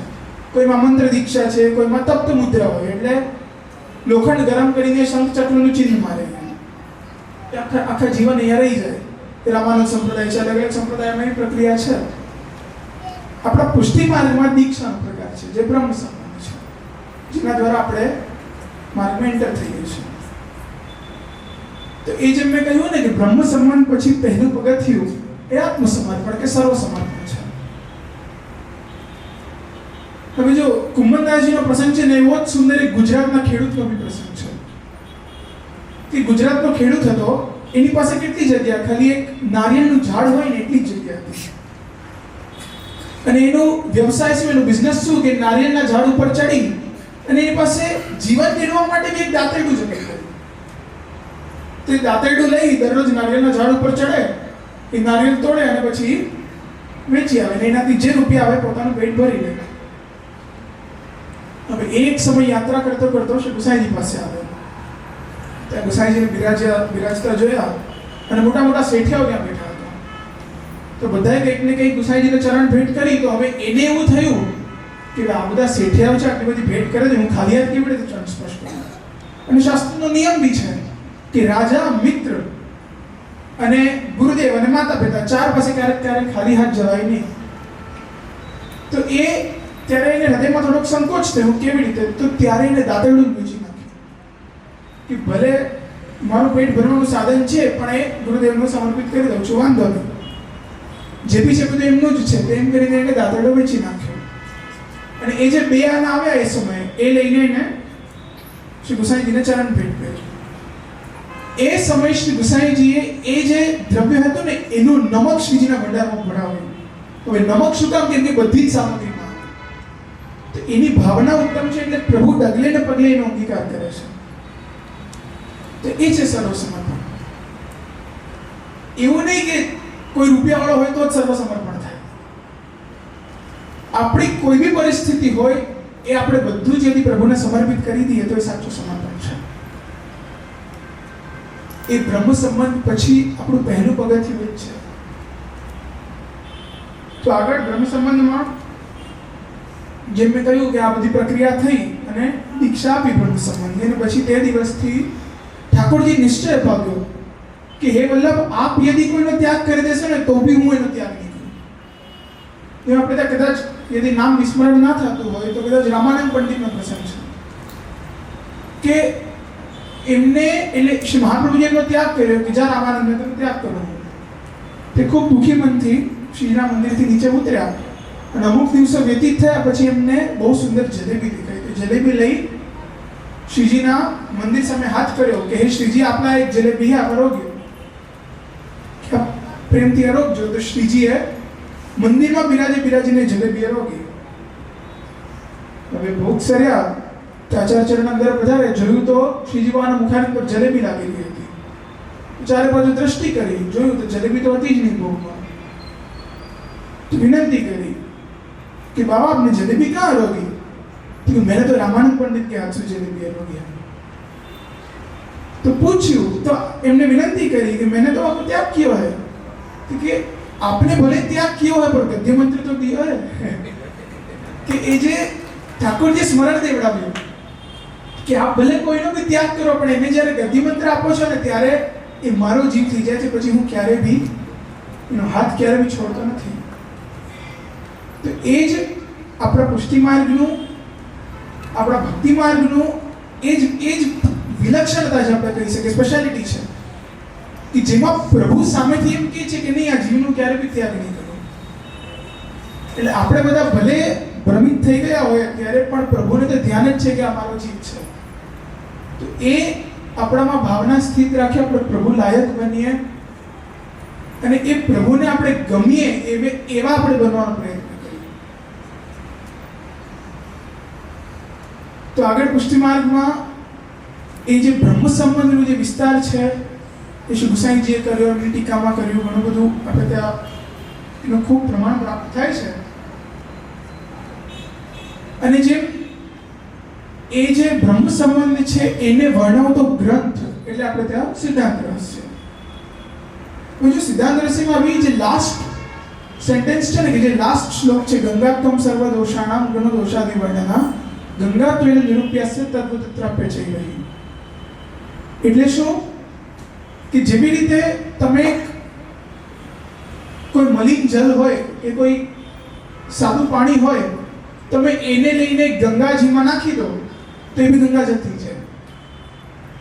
કોઈમાં મંત્ર દીક્ષા છે, કોઈમાં તપ્ત મુદ્રા હોય, એટલે લોખંડ ગરમ કરીને શંખ ચક્રનું ચિહ્ન મારે, આખા જીવન અહીંયા રહી જાય. રામાનંદ સંપ્રદાય છે, અલગ અલગ સંપ્રદાયમાં એવી પ્રક્રિયા છે. આપણા પુષ્ટિ માર્ગમાં દીક્ષાનો પ્રકાર છે જે બ્રહ્મ સંબંધ છે, જેના દ્વારા આપણે માર્ગમાં એન્ટર થઈએ છીએ. તો એ જેમ મેં કહ્યું ને કે બ્રહ્મ સંબંધ પછી પહેલું પગથિયું એ આત્મસમર્પણ કે સર્વ સમર્પણ છે. હવે જો કુંભનદાસજીનો પ્રસંગ છે ને, એવો જ સુંદર એક ગુજરાતના ખેડૂતનો બી પ્રસંગ છે. કે ગુજરાતનો ખેડૂત હતો, એની પાસે કેટલી જગ્યા, ખાલી એક નારિયેળનું ઝાડ હોય ને એટલી જ જગ્યા હતી. અને એનો વ્યવસાય શું, એનો બિઝનેસ શું, કે નારિયેળના ઝાડ ઉપર ચડી અને એની પાસે જીવન નિર્વાહ માટે બી એક દાંતરડું જગ્યા કરી. તો એ દાંતરડું લઈ દરરોજ નારિયેળના ઝાડ ઉપર ચડે, એ નારિયેળ તોડે અને પછી વેચી આવે, અને એનાથી જે રૂપિયા આવે પોતાનું પેટ ભરી લે. હવે એક સમય યાત્રા કરતો કરતો શ્રી ગુસાઈજી પાસે આવ્યો. ત્યાં ગુસાઈજીને બિરાજતા જોયા અને મોટા મોટા શેઠિયાઓ ત્યાં બેઠા હતા. તો બધાએ કંઈક ને કંઈક ગુસાઈજીને ચરણ ભેટ કરી. તો હવે એને એવું થયું કે આ બધા શેઠિયાઓ છે, આટલી બધી ભેટ કરે છે, હું ખાલી હાથ કેવી રીતે ચરણ સ્પર્શ કરું? અને શાસ્ત્રનો નિયમ બી છે કે રાજા, મિત્ર અને ગુરુદેવ અને માતા પિતા ચાર પાસે ક્યારેક ખાલી હાથ જવાય નહીં. તો એ ત્યારે એને હૃદયમાં થોડોક સંકોચ થયો, કેવી રીતે? તો ત્યારે એને દાંતરડું વેચી નાખ્યું કે ભલે મારું પેટ ભરવાનું સાધન છે, પણ એ ગુરુદેવને સમર્પિત કરી દઉં છું, વાંધો નહીં, જે બી છે બધું એમનું જ છે. તેમ કરીને એને દાંતરડું વેચી નાખ્યો. અને એ જે બે આના આવ્યા એ સમયે, એ લઈને એને શ્રી ગુસાઈજીને ચરણ ભેટ કર્યું. એ સમય શ્રી ગુસાઈજીએ એ જે દ્રવ્ય હતું ને, એનું નમક શ્રીજીના ભંડારમાં ભરાવ્યું. હવે નમક શું કામ? કેમ કે બધી જ સામગ્રીમાં તો એની ભાવના ઉત્તમ છે, એટલે પ્રભુ ડગલે ને પગલે એનો અંગીકાર કરે છે. તો એ છે સર્વ સમર્પણ. એવું નહીં કે કોઈ રૂપિયાવાળો હોય તો જ સર્વ સમર્પણ થાય. આપણી કોઈ બી પરિસ્થિતિ હોય, એ આપણે બધું જ યદી પ્રભુને સમર્પિત કરી દઈએ તો એ સાચું સમર્પણ છે. એ બ્રહ્મ સંબંધ પછી આપણું પહેલું પગથિયું જ છે. તો આગળ બ્રહ્મ સંબંધમાં જેમ મેં કહ્યું કે આ બધી પ્રક્રિયા થઈ અને દીક્ષા આપી બ્રહ્મ સંબંધ. અને પછી તે દિવસથી ઠાકોરજી નિશ્ચય પામ્યો કે હે વલ્લભ, આપ યદી કોઈનો ત્યાગ કરી દેશો ને તો બી હું એનો ત્યાગ નહીં કરું. જેમ આપણે ત્યાં કદાચ યદી નામ વિસ્મરણ ના થતું હોય તો કદાચ રામાનંદ પંડિતનો પ્રસંગ છે કે એમને એટલે શ્રી મહાપ્રભુજીએ એનો ત્યાગ કર્યો કે જા રામાનંદને તમે ત્યાગ કરો. તે ખૂબ દુઃખી મનથી શ્રીજીના મંદિરથી નીચે ઉતર્યા અને અમુક દિવસો વ્યતીત થયા પછી એમને બહુ સુંદર જલેબી દેખાઈ. તો જલેબી લઈ શ્રીજીના મંદિર સામે હાથ કર્યો કે હે શ્રીજી, આપના એક જલેબી આરોગ્ય પ્રેમથી આરોગજો. તો શ્રીજીએ મંદિરમાં બિરાજીને જલેબી આરોગી. હવે ભોગ સર્યા તો આચાર્ય ચરણ અંદર પધારે, જોયું તો શ્રીજી બાના મુખાની પર જલેબી લાગેલી હતી. ચારે બાજુ દ્રષ્ટિ કરી, જોયું તો જલેબી તો હતી જ નહીં ભોગમાં. तो विनती करी कि बाबा आपने जलेबी कहाँ रोगी? तो मैंने तो रामानंद पंडित के हाथ से जलेबी रोगी. तो पूछ्યું तो એમને વિનંતી કરી कि मैंने तो आपको त्याग किया है, क्योंकि आपने भले त्याग किया है पर गद्य मंत्र तो दिया है कि એ જે ઠાકોરજી સ્મરણ દેવડાવ્યું કે આપ ભલે કોઈનો બી ત્યાગ કરો પણ એને જ્યારે ગદ્ય મંત્ર આપો છો ને ત્યારે એ મારો જીવ થઈ જાય છે, પછી હું ક્યારે બી એનો હાથ ક્યારે બી છોડતો નથી. તો એ જ આપણા પુષ્ટિ માર્ગનું, આપણા ભક્તિ માર્ગનું એ જ વિલક્ષણતા છે, આપણે કહી શકીએ સ્પેશિયાલિટી છે કે જેમાં પ્રભુ સામેથી એમ કહે છે કે નહીં, આ જીવનું ક્યારે બી ત્યાગ નહીં કરો. એટલે આપણે બધા ભલે ભ્રમિત થઈ ગયા હોય ત્યારે પણ પ્રભુને તો ધ્યાન જ છે કે આ મારો જીવ છે. તો એ આપણામાં ભાવના સ્થિત રાખી આપણે પ્રભુ લાયક બનીએ અને એ પ્રભુને આપણે ગમીએ એવા આપણે બનવાનો પ્રયત્ન. તો આગળ પુષ્ટિ માર્ગમાં એ જે બ્રહ્મ સંબંધનો જે વિસ્તાર છે એ શ્રી ગુસાઈજીએ કર્યો, એમની ટીકામાં કર્યું, ઘણું બધું આપણે ત્યાં એનું ખૂબ પ્રમાણ પ્રાપ્ત થાય છે. અને જે એ જે બ્રહ્મ સંબંધ છે એને વર્ણવતો ગ્રંથ એટલે આપણે ત્યાં સિદ્ધાંત રસ છે. જો સિદ્ધાંત રસમાં બી જે લાસ્ટ સેન્ટેન્સ છે ને, કે જે લાસ્ટ શ્લોક છે, ગંગાત્વમ સર્વ દોષાણામ ગુણ દોષાદિ વર્ણના ગંગાત્વેન નિરૂપ્યસ્ય તદ્વત્રાપ્ય છે રહી. એટલે શું કે જેવી રીતે તમે કોઈ મલિન જલ હોય કે કોઈ સાદું પાણી હોય, તમે એને લઈને ગંગાજીમાં નાખી દો તો એ બી ગંગાજળ થઈ જાય,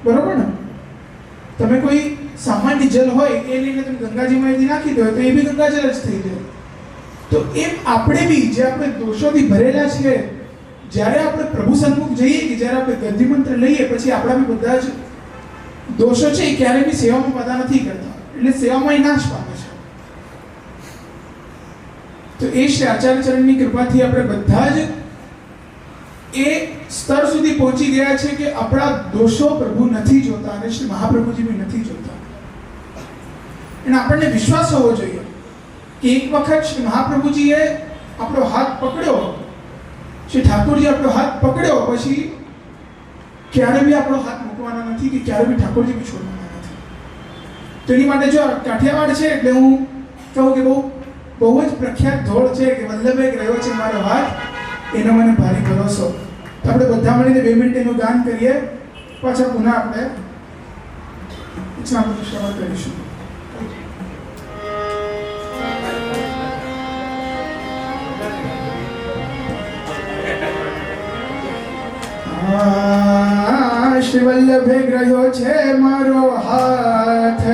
બરોબર ને? તમે કોઈ સામાન્ય જલ હોય એ લઈને તમે ગંગાજીમાં નાખી દો તો એ બી ગંગાજળ જ થઈ જાય. તો એમ આપણે બી જે આપણે દોષોથી ભરેલા છીએ, જ્યારે આપણે પ્રભુ સન્મુખ જઈએ કે જ્યારે આપણે ગદ્ય મંત્ર લઈએ પછી આપણા બી બધા જ દોષો છે એ ક્યારેય બી સેવામાં પેદા નથી કરતા, એટલે સેવામાં એ નાશ પામે છે. તો એ શ્રી આચાર્ય ચરણની કૃપાથી આપણે બધા જ એ સ્તર સુધી પહોંચી ગયા છે કે આપણા દોષો પ્રભુ નથી જોતા અને શ્રી મહાપ્રભુજી બી નથી જોતા. અને આપણને વિશ્વાસ હોવો જોઈએ કે એક વખત શ્રી મહાપ્રભુજીએ આપણો હાથ પકડ્યો, શ્રી ઠાકોરજી આપણો હાથ પકડ્યો પછી ક્યારે બી આપણો હાથ મૂકવાના નથી કે ક્યારે બી ઠાકોરજી બી છોડવાના નથી. તો એની માટે જો કાઠિયાવાડ છે એટલે હું કહું કે બહુ જ પ્રખ્યાત ધોળ છે કે વલ્લભે રહ્યો છે મારો હાથ, એનો મને ભારે ભરોસો. તો આપણે બધા મળીને 2 મિનિટ એનું ગાન કરીએ, પાછા પુનઃ આપણે શ્રવણ કરીશું. શ્રી વલ્લભે ગ્રહ્યો છે મારો હાથ,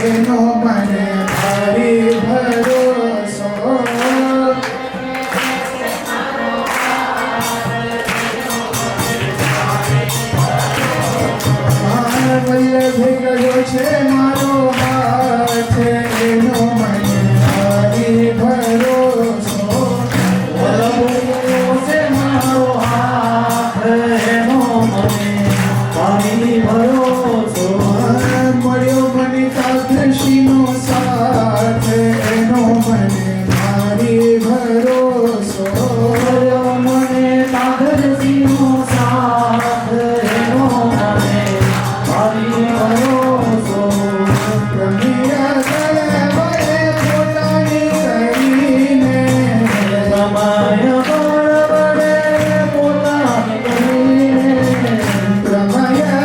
એનો મને ભારી ભરોસો. વલ્લભે ગ્રહ્યો છે મારો હાથ, એનો મને ભારી ભરોસો. મળ્યો મને કાગશીનો સાથ, એનો મને ભારી ભરોસો. મળ્યો મને કાગશીનો સાથ, એનો મને ભારી ભરોસો. પ્રમેય બળે પોતાની કરીને, પ્રમેય બળે પોતાની કરીને, પ્રમેય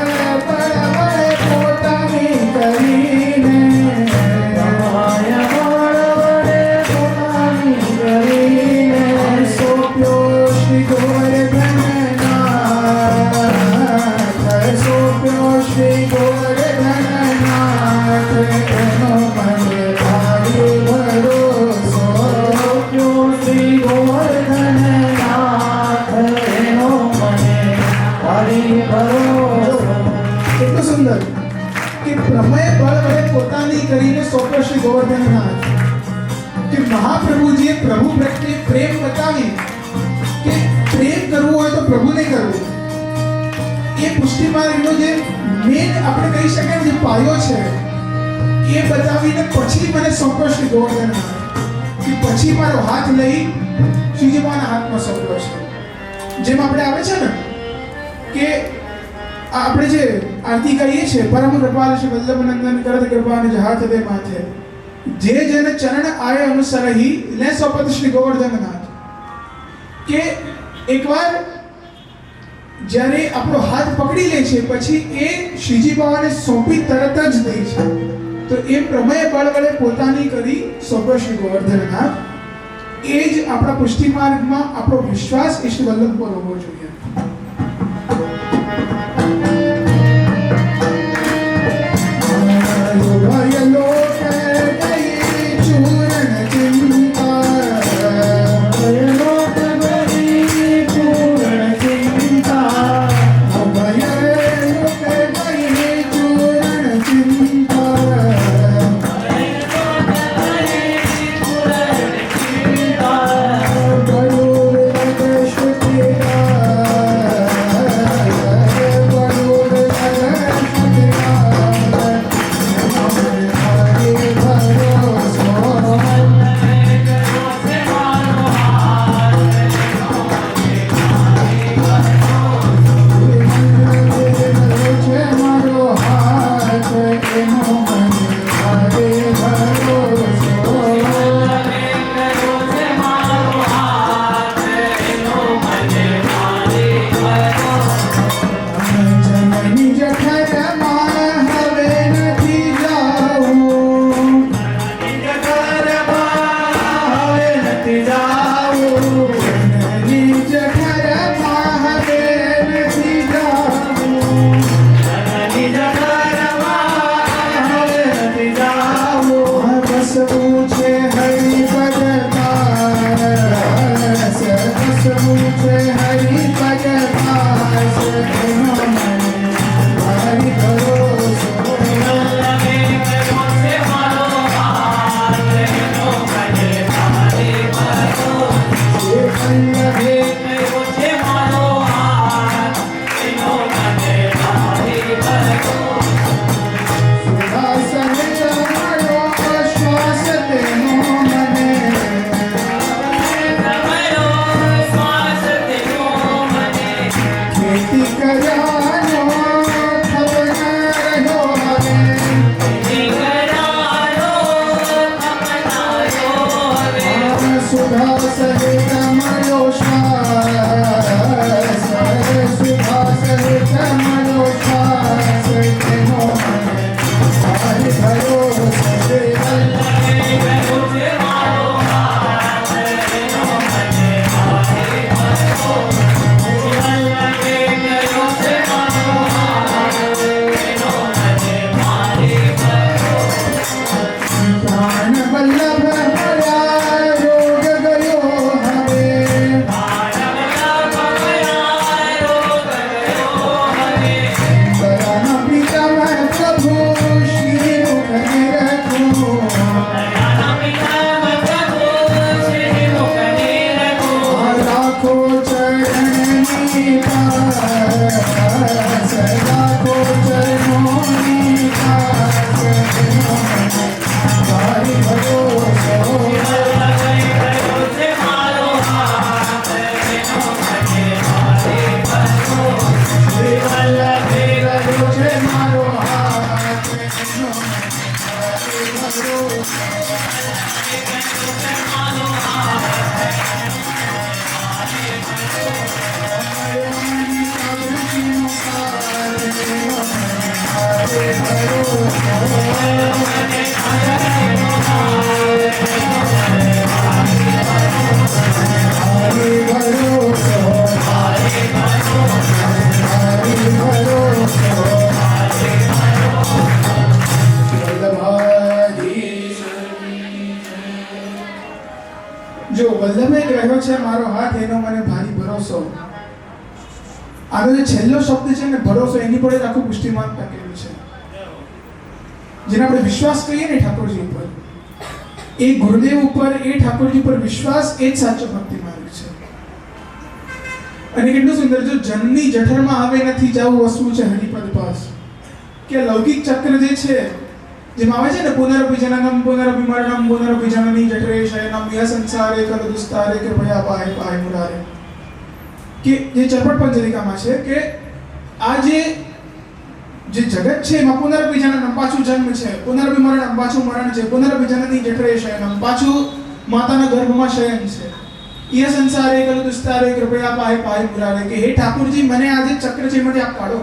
એટલું સુંદર કે પ્રમેય બળ વડે પોતાની કરીને સોંપ્યો શ્રી ગોવર્ધનનાથ. કે મહાપ્રભુજીએ પ્રભુ પ્રત્યે પ્રેમ બતાવી કે પ્રેમ કરવું હોય તો પ્રભુને કરવું. એ પુષ્ટિ માર્ગનો જે મેન આપણે કહી શકીએ જે પાયો છે એ બતાવીને પછી મને સોંપ્યો શ્રી ગોવર્ધન કે પછી મારો હાથ લઈ શ્રીજી મહારાજના હાથમાં સોંપ્યો છે. જેમ આપણે આવે છે ને કે આપણે જે આરતી કહીએ છીએ, પરમ કૃપાલ શ્રી વલ્લભ નંદન કરત કૃપા નિજ હાથ દે માથે, જે જન ચરણ આય અનુસરહી લે સોપત શ્રી ગોવર્ધન નાથ. કે એકવાર જ્યારે આપણો હાથ પકડી લે છે પછી એ શ્રીજી બાવાને સોંપી તરત જ દે છે. તો એ પ્રમેય બળ વડે પોતાની કરી સોંપ્યો શ્રી ગોવર્ધન નાથ. એ જ આપણા પુષ્ટિ માર્ગમાં આપણો વિશ્વાસ એ શ્રી વલ્લભ પર હોવો જોઈએ. જો વલ્લભે કહ્યો છે મારો હાથ એનો મને ભારી ભરોસો. આનો જે છેલ્લો શબ્દ છે ને ભરોસો, એની પર જ આખું પુષ્ટિમાર્ગ ટકેલું છે. જેને આપણે વિશ્વાસ કહીએ ને ઠાકોરજી ઉપર, એ ગુરુદેવ ઉપર, એ ઠાકોરજી પર વિશ્વાસ, એ જ સાચો ભક્તિ માર્ગ છે. અને કેટલું સુંદર, જો જન્મની જઠરમાં આવે નથી જાવું વસ્તુ છે હરિપદ પાસ. કે લૌકિક ચક્ર જે છે જેમાં આવે છે ને પુનરપી જનનમ પુનરપી મરણમ પુનરપી જનની જઠરે શયનમ ય સંસારે કલ દુસ્તારે કૃપયા પાય પાય મુરારે, કે જે ચરપટ પંચરિકામાં છે કે આ જે જગત છે એમાં પુનરપી જનનમ પાછું જન્મ છે, પુનરપી મરણમ પાછું મરણ છે, પુનરપી જનની જઠરે શયનમ પાછું માતાના ગર્ભમાં શયન છે, ય સંસારે કલ દુસ્તારે કૃપયા પાય પાય મુરારે, કે હે ઠાકોરજી મને આ જે ચક્ર છે એમાંથી આપ કાઢો.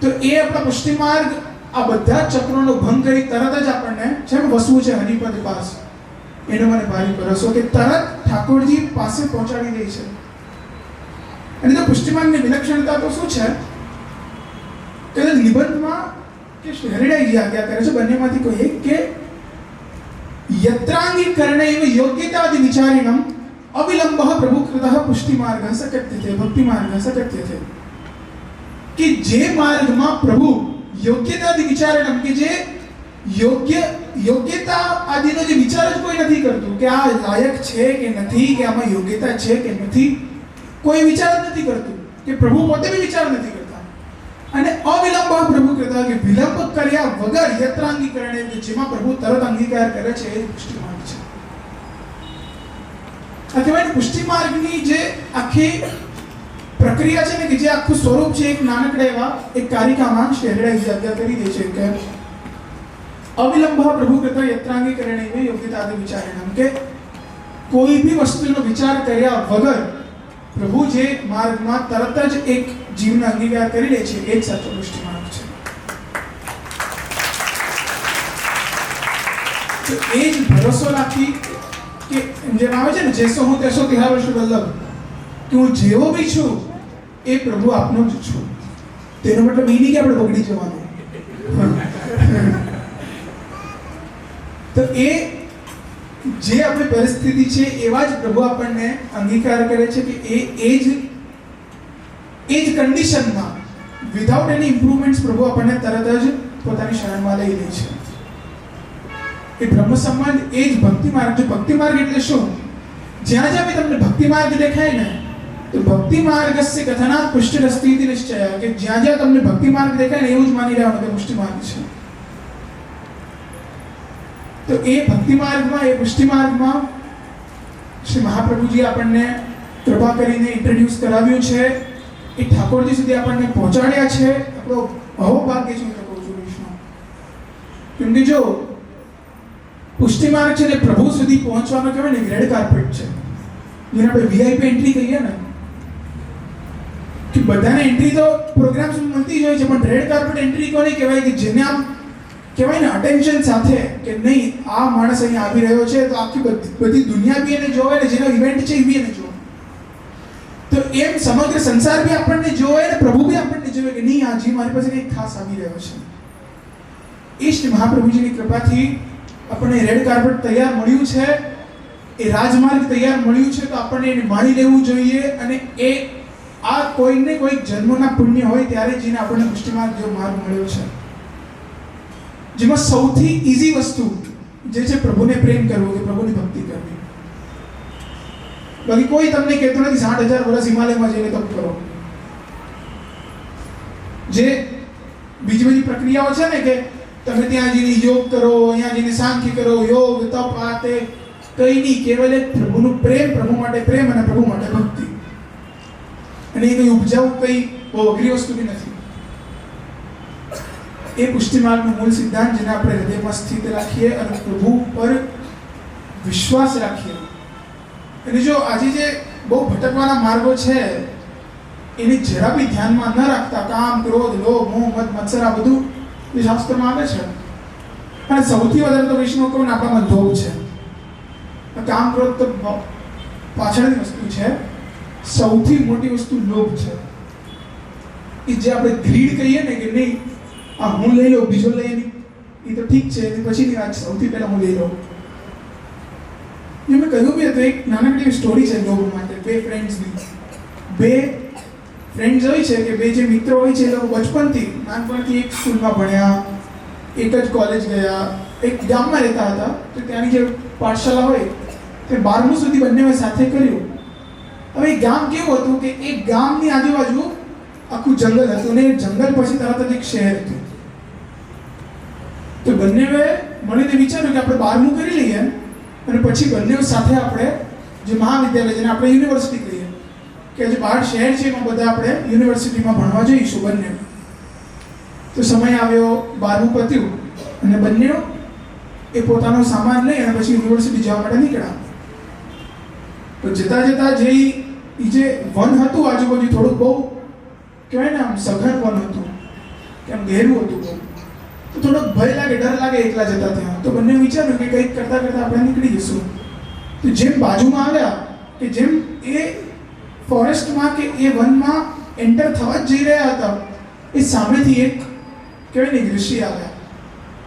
તો એ આપણા પુષ્ટિ માર્ગ આ બધા ચક્રોનો ભંગ કરી તરત જ આપણને છે વસવું છે હરિપદ પાસ, એનો મને ભારી ભરોસો કે તરત ઠાકોરજી પાસે પહોંચાડી દે છે. અને તો પુષ્ટિ માર્ગની વિલક્ષણતા તો શું છે કે નિબંધમાં કે શ્રી હરિડાઈજી આજ્ઞા કરે છે બંનેમાંથી કોઈ એક કે યત્રાંગીકરણે એવ યોગ્યતાદિ વિચારિણમ અવિલંબઃ પ્રભુકૃતઃ પુષ્ટિ માર્ગ સકત્યતે ભક્તિ માર્ગ સકત્યતે, કે જે માર્ગમાં પ્રભુ યોગ્યતાદિ વિચારણમ, કે જે યોગ્યતા આદિનો જે વિચાર જ કોઈ નથી કરતું કે આ લાયક છે કે નથી, કે આમાં યોગ્યતા છે કે નથી, કોઈ વિચાર જ નથી કરતું, કે પ્રભુ પોતે બી વિચાર નથી કરતા, અને અવિલંબ પ્રભુ કૃતા, કે વિલંબ કર્યા વગર યત્રાંગીકરણે, કે જેમાં પ્રભુ તરત અંગીકાર કરે છે એ પુષ્ટિ માર્ગ છે. આ કહેવાય પુષ્ટિ માર્ગની જે આખી પ્રક્રિયા છે ને, કે જે આખું સ્વરૂપ છે એક નાનકડા એવા એક કારિકામાં શ્રી હરિડાઈજી આજ્ઞા કરી દે છે કે અવિલંબ પ્રભુ કૃતા યત્રાંગીકરણે યોગ્યતાદિ વિચારેણમ, કે કોઈ બી વસ્તુનો વિચાર કર્યા વગર પ્રભુ જે માર્ગમાં તરત જ એક જીવનો અંગીકાર કરી લે છે એ જ સાચો પુષ્ટિ માર્ગ છે. તો એ જ ભરોસો રાખી કે જેમ આવે છે ને જેસો હું તેસો તિહાર વર્ષ વલ્લભ, કે હું જેવો બી છું એ પ્રભુ આપનો જ છું. તેનો મતલબ એ નહીં કે આપણે બગડી જવાનું. તો એ જે આપણી પરિસ્થિતિ છે એવા જ પ્રભુ આપણને અંગીકાર કરે છે કે એ જ કન્ડિશનમાં વિધાઉટ એની ઇમ્પ્રુવમેન્ટ્સ પ્રભુ આપણને તરત જ પોતાની શરણમાં લઈ લે છે. એ બ્રહ્મ સંબંધ એ જ ભક્તિ માર્ગ છે. ભક્તિ માર્ગ એટલે શું? જ્યાં જ્યાં બી તમને ભક્તિ માર્ગ દેખાય ને તો ભક્તિ માર્ગસ્ય કથનાત પુષ્ટિરસ્તિ ઇતિ નિશ્ચય, કે જ્યાં જ્યાં તમને ભક્તિ માર્ગ દેખાય ને એવું જ માની લેવાનું કે પુષ્ટિ માર્ગ છે. તો એ ભક્તિ માર્ગમાં એ પુષ્ટિ માર્ગમાં શ્રી મહાપ્રભુજી આપણને કૃપા કરીને ઇન્ટ્રોડ્યુસ કરાવ્યું છે, એ ઠાકોરજી સુધી આપણને પહોંચાડ્યા છે. આપણો અહોભાગ્ય છે હું તો કહું છું વિષ્ણુ, કેમ કે જો પુષ્ટિ માર્ગ છે જે પ્રભુ સુધી પહોંચવાનો કહેવાય ને રેડ કાર્પેટ છે, જેને આપણે વીઆઈપી એન્ટ્રી કહીએ ને, કે બધાને એન્ટ્રી તો પ્રોગ્રામ્સ મળતી જ હોય છે, પણ રેડ કાર્પેટ એન્ટ્રી કોને કહેવાય કે જેને આમ કહેવાય ને અટેન્શન સાથે કે નહીં આ માણસ અહીંયા આવી રહ્યો છે તો આખી બધી દુનિયા બી એને જોવે ને, જેનો ઇવેન્ટ છે એ બી એને જોવે. તો એમ સમગ્ર સંસાર બી આપણને જોવે ને પ્રભુ બી આપણને જોવે કે નહીં આજે મારી પાસે કંઈક ખાસ આવી રહ્યો છે. એ શ્રી મહાપ્રભુજીની કૃપાથી આપણને રેડ કાર્પેટ તૈયાર મળ્યું છે, એ રાજમાર્ગ તૈયાર મળ્યું છે, તો આપણને એને માણી લેવું જોઈએ. અને એ આ કોઈને કોઈક જન્મના પુણ્ય હોય ત્યારે જેને આપણને પુષ્ટિ માર્ગ જેવો માર્ગ મળ્યો છે, જેમાં સૌથી ઈઝી વસ્તુ જે છે પ્રભુને પ્રેમ કરવો, કે પ્રભુની ભક્તિ કરવી. બાકી કોઈ તમને કહેતો નથી 60,000 વર્ષ હિમાલયમાં જઈને તપ કરો. જે બીજી બધી પ્રક્રિયાઓ છે ને કે તમે ત્યાં જઈને યોગ કરો, અહીંયા જઈને સાંખ્ય કરો, યોગ તપ આ તે કઈ નહીં, કેવલ એક પ્રભુનું પ્રેમ, પ્રભુ માટે પ્રેમ અને પ્રભુ માટે ભક્તિ. અને એ કઈ ઉપજાવું કઈ બહુ અઘરી વસ્તુ બી નથી. એ પુષ્ટિ માર્ગનો મૂળ સિદ્ધાંત જેને આપણે હૃદયમાં સ્થિત રાખીએ અને પ્રભુ પર વિશ્વાસ રાખીએ. અને જો આજે જે બહુ ભટકવાના માર્ગો છે એને જરા બી ધ્યાનમાં ન રાખતા કામ, ક્રોધ, લોભ, મોહ, મદ, મત્સર આ બધું જે શાસ્ત્રમાં આવે છે, અને સૌથી વધારે તો વૈષ્ણવ કહું ને આપણામાં લોભ છે. કામ, ક્રોધ તો પાછળની વસ્તુ છે, સૌથી મોટી વસ્તુ લોભ છે. એ જે આપણે ગ્રીડ કહીએ ને કે નહીં આ હું લઈ લઉં બીજો લઈ નહીં, એ તો ઠીક છે, એની પછીની વાત, સૌથી પહેલા હું લઈ લઉં. એ મેં કહ્યું બી હતું, એક નાનકડી સ્ટોરી છે લોભ માટે. બે ફ્રેન્ડ્સ હોય છે કે બે જે મિત્રો હોય છે એ લોકો બચપનથી નાનપણથી એક સ્કૂલમાં ભણ્યા, એક જ કોલેજ ગયા, એક ગામમાં રહેતા હતા. તો ત્યાંની જે પાઠશાળા હોય તે 12મું સુધી બંને સાથે કર્યું. હવે એ ગામ કેવું હતું કે એક ગામની આજુબાજુ આખું જંગલ હતું, અને જંગલ પછી તરત જ એક શહેર હતું. તો બંનેવે મળીને વિચાર્યું કે આપણે 12મું કરી લઈએ અને પછી બંને સાથે આપણે જે મહાવિદ્યાલય જેને આપણે યુનિવર્સિટી કહીએ કે જે બહાર શહેર છે એમાં બધા આપણે યુનિવર્સિટીમાં ભણવા જઈશું બંને. તો સમય આવ્યો, 12મું પત્યું અને બંને એ પોતાનો સામાન લઈ અને પછી યુનિવર્સિટી જવા માટે નીકળ્યા. તો જતા જતા જે વન હતું આજુબાજુ થોડુંક બહુ કહેવાય ને આમ સઘન વન હતું, કેમ ઘેરું હતું બહુ, તો થોડોક ભય લાગે, ડર લાગે એકલા જતા ત્યાં. તો બંને વિચાર્યું કે કંઈક કરતા કરતા આપણે નીકળી જઈશું. તો જેમ બાજુમાં આવ્યા કે જેમ એ ફોરેસ્ટમાં કે એ વનમાં એન્ટર થવા જ જઈ રહ્યા હતા, એ સામેથી એક કહેવાય ને ઋષિ આવ્યા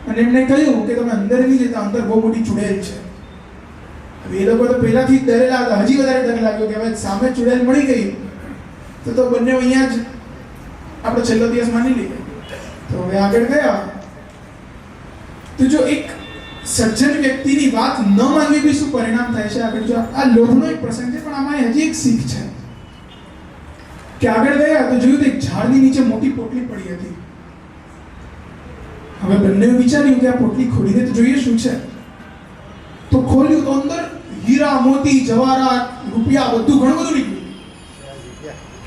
અને એમણે કહ્યું કે તમે અંદર નહીં જતા, અંદર બહુ મોટી ચુડેલ છે. હવે એ લોકો તો પહેલાથી જ ડરેલા હતા, હજી વધારે ડર લાગ્યો કે હવે સામે ચુડેલ મળી ગઈ તો બંને અહીંયા જ આપણો છેલ્લો દિવસ માની લઈએ. તો હવે આગળ ગયા. તો જો એક સજ્જન વ્યક્તિની વાત ન માનવી બી શું પરિણામ થાય છે આગળ. જો આ લોભનો એક પ્રસંગ છે, પણ આમાં હજી એક શીખ છે કે આગળ ગયા તો જોયું તો એક ઝાડની નીચે મોટી પોટલી પડી હતી. હવે બંને વિચાર્યું કે આ પોટલી ખોલીને તો જોઈએ શું છે. તો ખોલ્યું તો અંદર હીરા, મોતી, જવાહરાત, રૂપિયા બધું ઘણું બધું નીકળ્યું.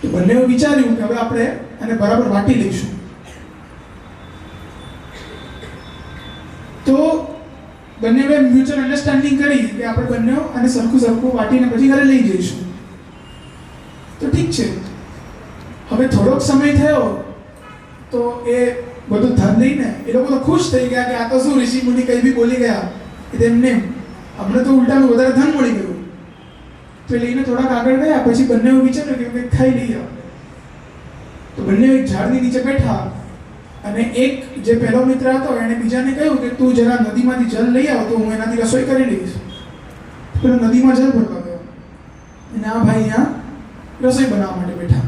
તો બંને વિચાર્યું કે હવે આપણે આને બરાબર વાટી લઈશું. તો બંને મ્યુચ્યુઅલ અન્ડરસ્ટેન્ડિંગ કરી કે આપણે બંને આને સરખું સરખું વાટીને પછી ઘરે લઈ જઈશું. તો ઠીક છે. હવે થોડોક સમય થયો તો એ બધું ધન લઈને એ લોકો તો ખુશ થઈ ગયા કે આ તો શું ઋષિ મુનિ કઈ બી બોલી ગયા કે તેમને અમને તો ઉલટાનું વધારે ધન મળી ગયું. તો લઈને થોડાક આગળ ગયા પછી બંને વિચાર્યું કે કંઈક ખાઈ લઈએ. તો બંને એક ઝાડની નીચે બેઠા અને એક જે પહેલો મિત્ર હતો એણે બીજાને કહ્યું કે તું જરા નદીમાંથી જલ લઈ આવ તો હું એનાથી રસોઈ કરી લઈશ. પેલો નદીમાં જલ ભરવા ગયો અને આ ભાઈ અહીંયા રસોઈ બનાવવા માટે બેઠા.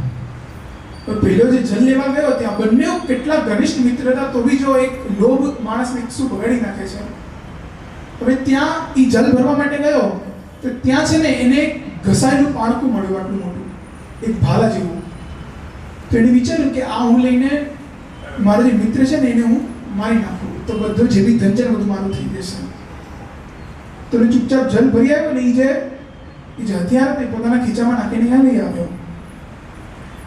તો પહેલો જે જલ લેવા ગયો ત્યાં બંને કેટલા ઘનિષ્ઠ મિત્ર હતા, તો બી જો એક લોભ માણસને શું બગાડી નાખે છે. હવે ત્યાં એ જલ ભરવા માટે ગયો તો ત્યાં છે ને એને ઘસાયેલું પાણકું મળ્યું આટલું મોટું, એક ભાલા જેવું. તો એને વિચાર્યું કે આ હું લઈને મારો જે મિત્ર છે ને એને હું મારી નાખું તો બધું જે બી ધન છે બધું મારું થઈ જશે. તો એ ચૂપચાપ જલ ભરી આવ્યો ને એ જે હથિયાર તે પોતાના ખીચામાં નાખીને અહીંયા લઈ આવ્યો.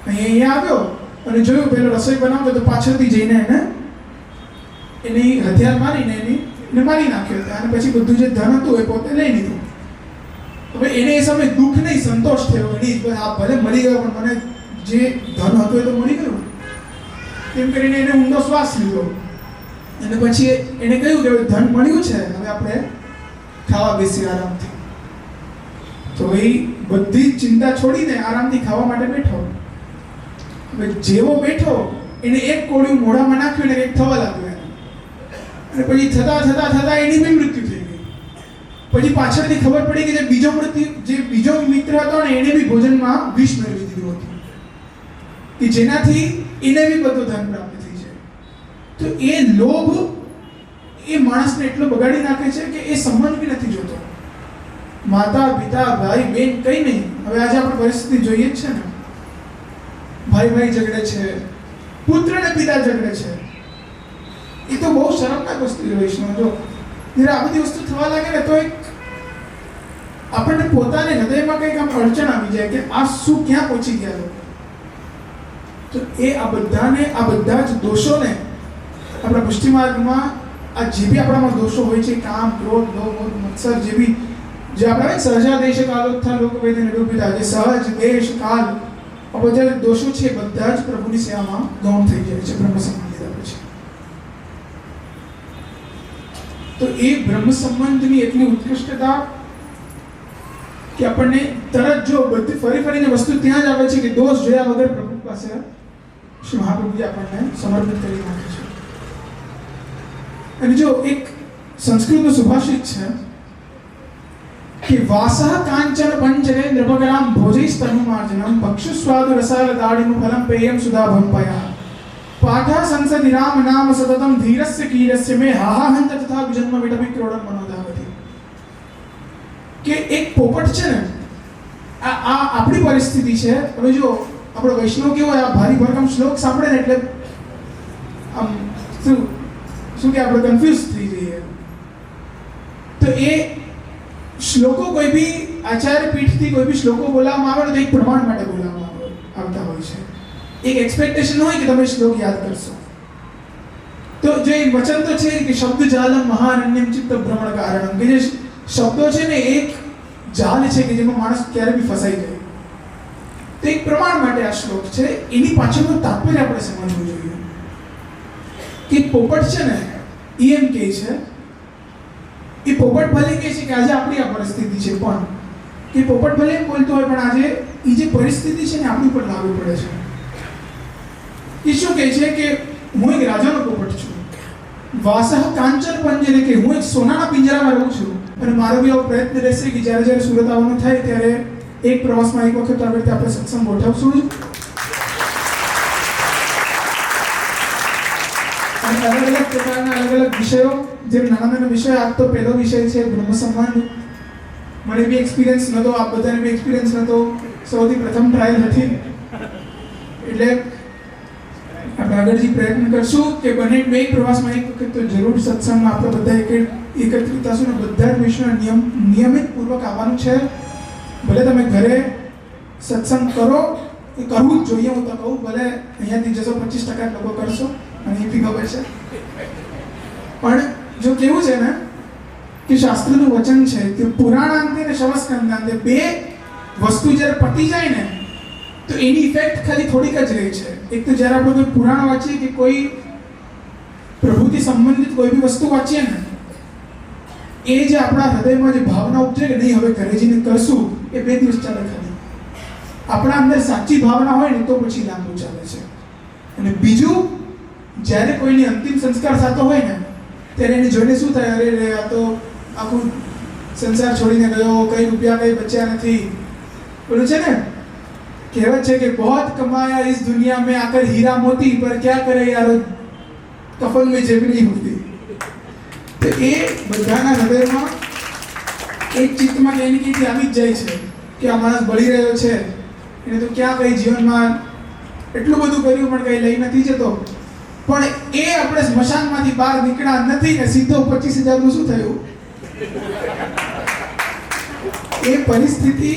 અહીંયા આવ્યો અને જોયું પેલો રસોઈ બનાવતો તો પાછળથી જઈને એને હથિયાર મારીને એને મારી નાખ્યો અને પછી બધું જે ધન હતું એ પોતે લઈ લીધું. હવે એને એ સમય દુઃખ નહીં, સંતોષ થયો. એની આ ભલે મળી ગયો પણ મને જે ધન હતું એ તો મળી ગયું. તેમ કરીને એને ઊંડો શ્વાસ લીધો અને પછી એને કહ્યું કે ધન મળ્યું છે, હવે આપણે ખાવા બેસી આરામથી. તો એ બધી જ ચિંતા છોડીને આરામથી ખાવા માટે બેઠો. હવે જેવો બેઠો એને એક કોળિયું મોઢામાં નાખ્યું ને એક થવા લાગ્યું અને પછી થતા એની બી મૃત્યુ થઈ ગઈ. પછી પાછળથી ખબર પડી કે જે બીજો મિત્ર હતો ને એને બી ભોજનમાં વિષ મેળવી દીધું હતું કે જેનાથી એને બી બધું ધન પ્રાપ્ત થઈ જાય. તો એ લોભ એ માણસને એટલો બગાડી નાખે છે કે એ સંબંધ બી નથી જોતો. માતા, પિતા, ભાઈ, બેન કઈ નહીં. હવે આજે આપણે પરિસ્થિતિ જોઈએ જ છે ને, ભાઈ ઝઘડે છે, પુત્ર ને પિતા ઝઘડે છે. એ તો બહુ શરમનાક વસ્તુ છે વૈષ્ણવ. જો જ્યારે આ બધી વસ્તુ થવા લાગે ને તો એક આપણને પોતાને હૃદયમાં કંઈક આમ અડચણ આવી જાય કે આ શું ક્યાં પહોંચી ગયા લોકો. તો એ આ બધા જ દોષોને આપણા પુષ્ટિ માર્ગમાં આ જે બી આપણામાં દોષો હોય છે, કામ, ક્રોધ, લોભ, મત્સર, જે આપણા સહજાદેશ કાલોત્થાન લોકવેદ નિરૂપિતા, જે સહજ દેશ કાલ આ બધા દોષો છે બધા જ પ્રભુની સેવામાં ગૌણ થઈ જાય છે બ્રહ્મ સંબંધ લીધા પછી. તો એ બ્રહ્મ સંબંધની એટલી ઉત્કૃષ્ટતા કે આપણને તરત જો બધી ફરીને વસ્તુ ત્યાં જ આવે છે કે દોષ જોયા વગર પ્રભુ પાસે શ્રી મહાપ્રભુજી આપણને સમર્પિત કરી નાખે છે. અને જો એક સંસ્કૃતનું સુભાષિત છે કે વાસઃ કાંચન પંચરે નૃપગરામ ભોજૈસ્તનુમાર્જનમ ભક્ષુસ્વાદુ રસાલ દાડિનું ફલમ પેયમ સુધાભમ પયા પાઠા સંસદિ રામ નામ સતતમ ધીરસ્ય કીરસ્ય મે હાહાહંત તથા જન્મ વિટભિ ક્રોડમ મનોધાવતિ. કે એક પોપટ છે ને, આ આપણી પરિસ્થિતિ છે. હવે જો આપણો વૈષ્ણવ કેવો આ ભારી ભરકમ શ્લોક સાંભળે ને એટલે આમ શું શું કે આપણે કન્ફ્યુઝ થઈ જઈએ. તો એ શ્લોકો કોઈ બી આચાર્ય પીઠથી કોઈ બી શ્લોકો બોલાવવામાં આવે તો એક પ્રમાણ માટે બોલાવવામાં આવતા હોય છે. એક એક્સપેક્ટેશન હોય કે તમે શ્લોક યાદ કરશો. તો જે વચન તો છે કે શબ્દ જાલમ મહારણ્યમ ચિત્ત ભ્રમણ કારણમ, કે જે શબ્દો છે ને એક જાલ છે કે જેમાં માણસ ક્યારે બી ફસાઈ જાય. તો એક પ્રમાણ માટે આ શ્લોક છે. એની પાછળનું તાત્પર્ય આપણે સમજવું જોઈએ કે પોપટ છે ને એ એમ કહે છે, એ પોપટ ભલે કહે છે કે આજે આપણી આ પરિસ્થિતિ છે, પણ કે પોપટ ભલે એમ બોલતો હોય પણ આજે એ જે પરિસ્થિતિ છે ને આપણી પર લાગુ પડે છે. એ શું કહે છે કે હું એક રાજાનો પોપટ છું, વાસહ કાંચન પંજરે, કે હું એક સોનાના પિંજરામાં રહું છું. અને મારો બી આવો પ્રયત્ન રહેશે કે જ્યારે જ્યારે સુરત આવવાનું થાય ત્યારે એક પ્રવાસમાં એક વખત આવી રીતે આપણે સત્સંગ ગોઠવશું જ. અને અલગ અલગ પ્રકારના અલગ અલગ વિષયો, જેમ નાના નાના વિષયો, આ તો પહેલો વિષય છે બ્રહ્મ સંબંધ. મને બી એક્સપિરિયન્સ નહોતો, આપ બધાને બી એક્સપિરિયન્સ નહોતો, સૌથી પ્રથમ ટ્રાયલ હતી. એટલે આપણે આગળથી પ્રયત્ન કરશું કે બને બે પ્રવાસમાં એક વખત તો જરૂર સત્સંગમાં આપણે બધા એકત્રિત થશું ને બધા જ વિષયોને નિયમિત પૂર્વક આવવાનું છે. ભલે તમે ઘરે સત્સંગ કરો, એ કરવું જ જોઈએ. હું તો કહું ભલે અહીંયાથી જશો 25% લોકો કરશો, અને એ બી ખબર છે. પણ જો કેવું છે ને કે શાસ્ત્રનું વચન છે કે પુરાણાંતે અને શવસ્કંદાંતે બે વસ્તુ જ્યારે પતી જાય ને તો એની ઇફેક્ટ ખાલી થોડીક જ રહે છે. એક તો જ્યારે આપણે કોઈ પુરાણ વાંચીએ કે કોઈ પ્રભુથી સંબંધિત કોઈ બી વસ્તુ વાંચીએ ને, એ જે આપણા હૃદયમાં જે ભાવના ઉપજે કે નહીં હવે ઘરે જઈને કરશું, એ 2 દિવસ ચાલે ખાલી. આપણા અંદર સાચી ભાવના હોય ને તો પછી લાંબુ ચાલે છે. અને બીજું, જ્યારે કોઈની અંતિમ સંસ્કાર થતો હોય ને ત્યારે એને જોઈને શું થાય, અરે રે આ તો આખું સંસાર છોડીને ગયો, કઈ રૂપિયા કઈ બચ્યા નથી. બોલું છે ને કહેવત છે કે બહોત કમાયા इस दुनिया में आकर हीरा मोती, पर क्या करे यार कफन में जेब नहीं होती. તો એ બધાના હૃદયમાં એક ચિત્તમાં કંઈ ને કંઈથી આવી જ જાય છે કે આ માણસ બળી રહ્યો છે, એને તો ક્યાં કંઈ જીવનમાં એટલું બધું કર્યું પણ કંઈ લઈ નથી જતો. પણ એ આપણે સ્મશાનમાંથી બહાર નીકળ્યા નથી ને સીધો 25,000 નું શું થયું, એ પરિસ્થિતિ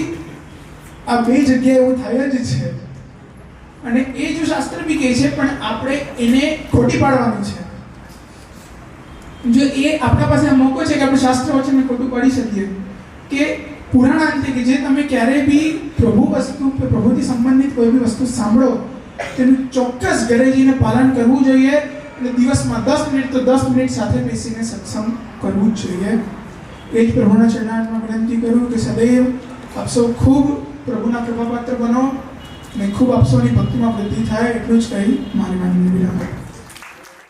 આ બે જગ્યાએ એવું થાય જ છે. અને એ જો શાસ્ત્ર બી કહે છે પણ આપણે એને ખોટી પાડવાનું છે. જો એ આપણા પાસે આ મોકો છે કે આપણે શાસ્ત્ર વચન ખોટું પાડી શકીએ કે પુરાણાંતે કે જે તમે ક્યારેય બી પ્રભુથી સંબંધિત કોઈ બી વસ્તુ સાંભળો તેનું ચોક્કસ ઘરે જઈને પાલન કરવું જોઈએ. અને દિવસમાં 10 મિનિટ તો 10 મિનિટ સાથે બેસીને સત્સંગ કરવું જ જોઈએ. એ જ પ્રભુના ચરણારમાં વિનંતી કરું કે સદૈવ આપ સૌ ખૂબ પ્રભુના કૃપાપાત્ર બનો અને ખૂબ આપ સૌની ભક્તિમાં વૃદ્ધિ થાય, એટલું જ કહી મારી વાણીને વિરામ આપું.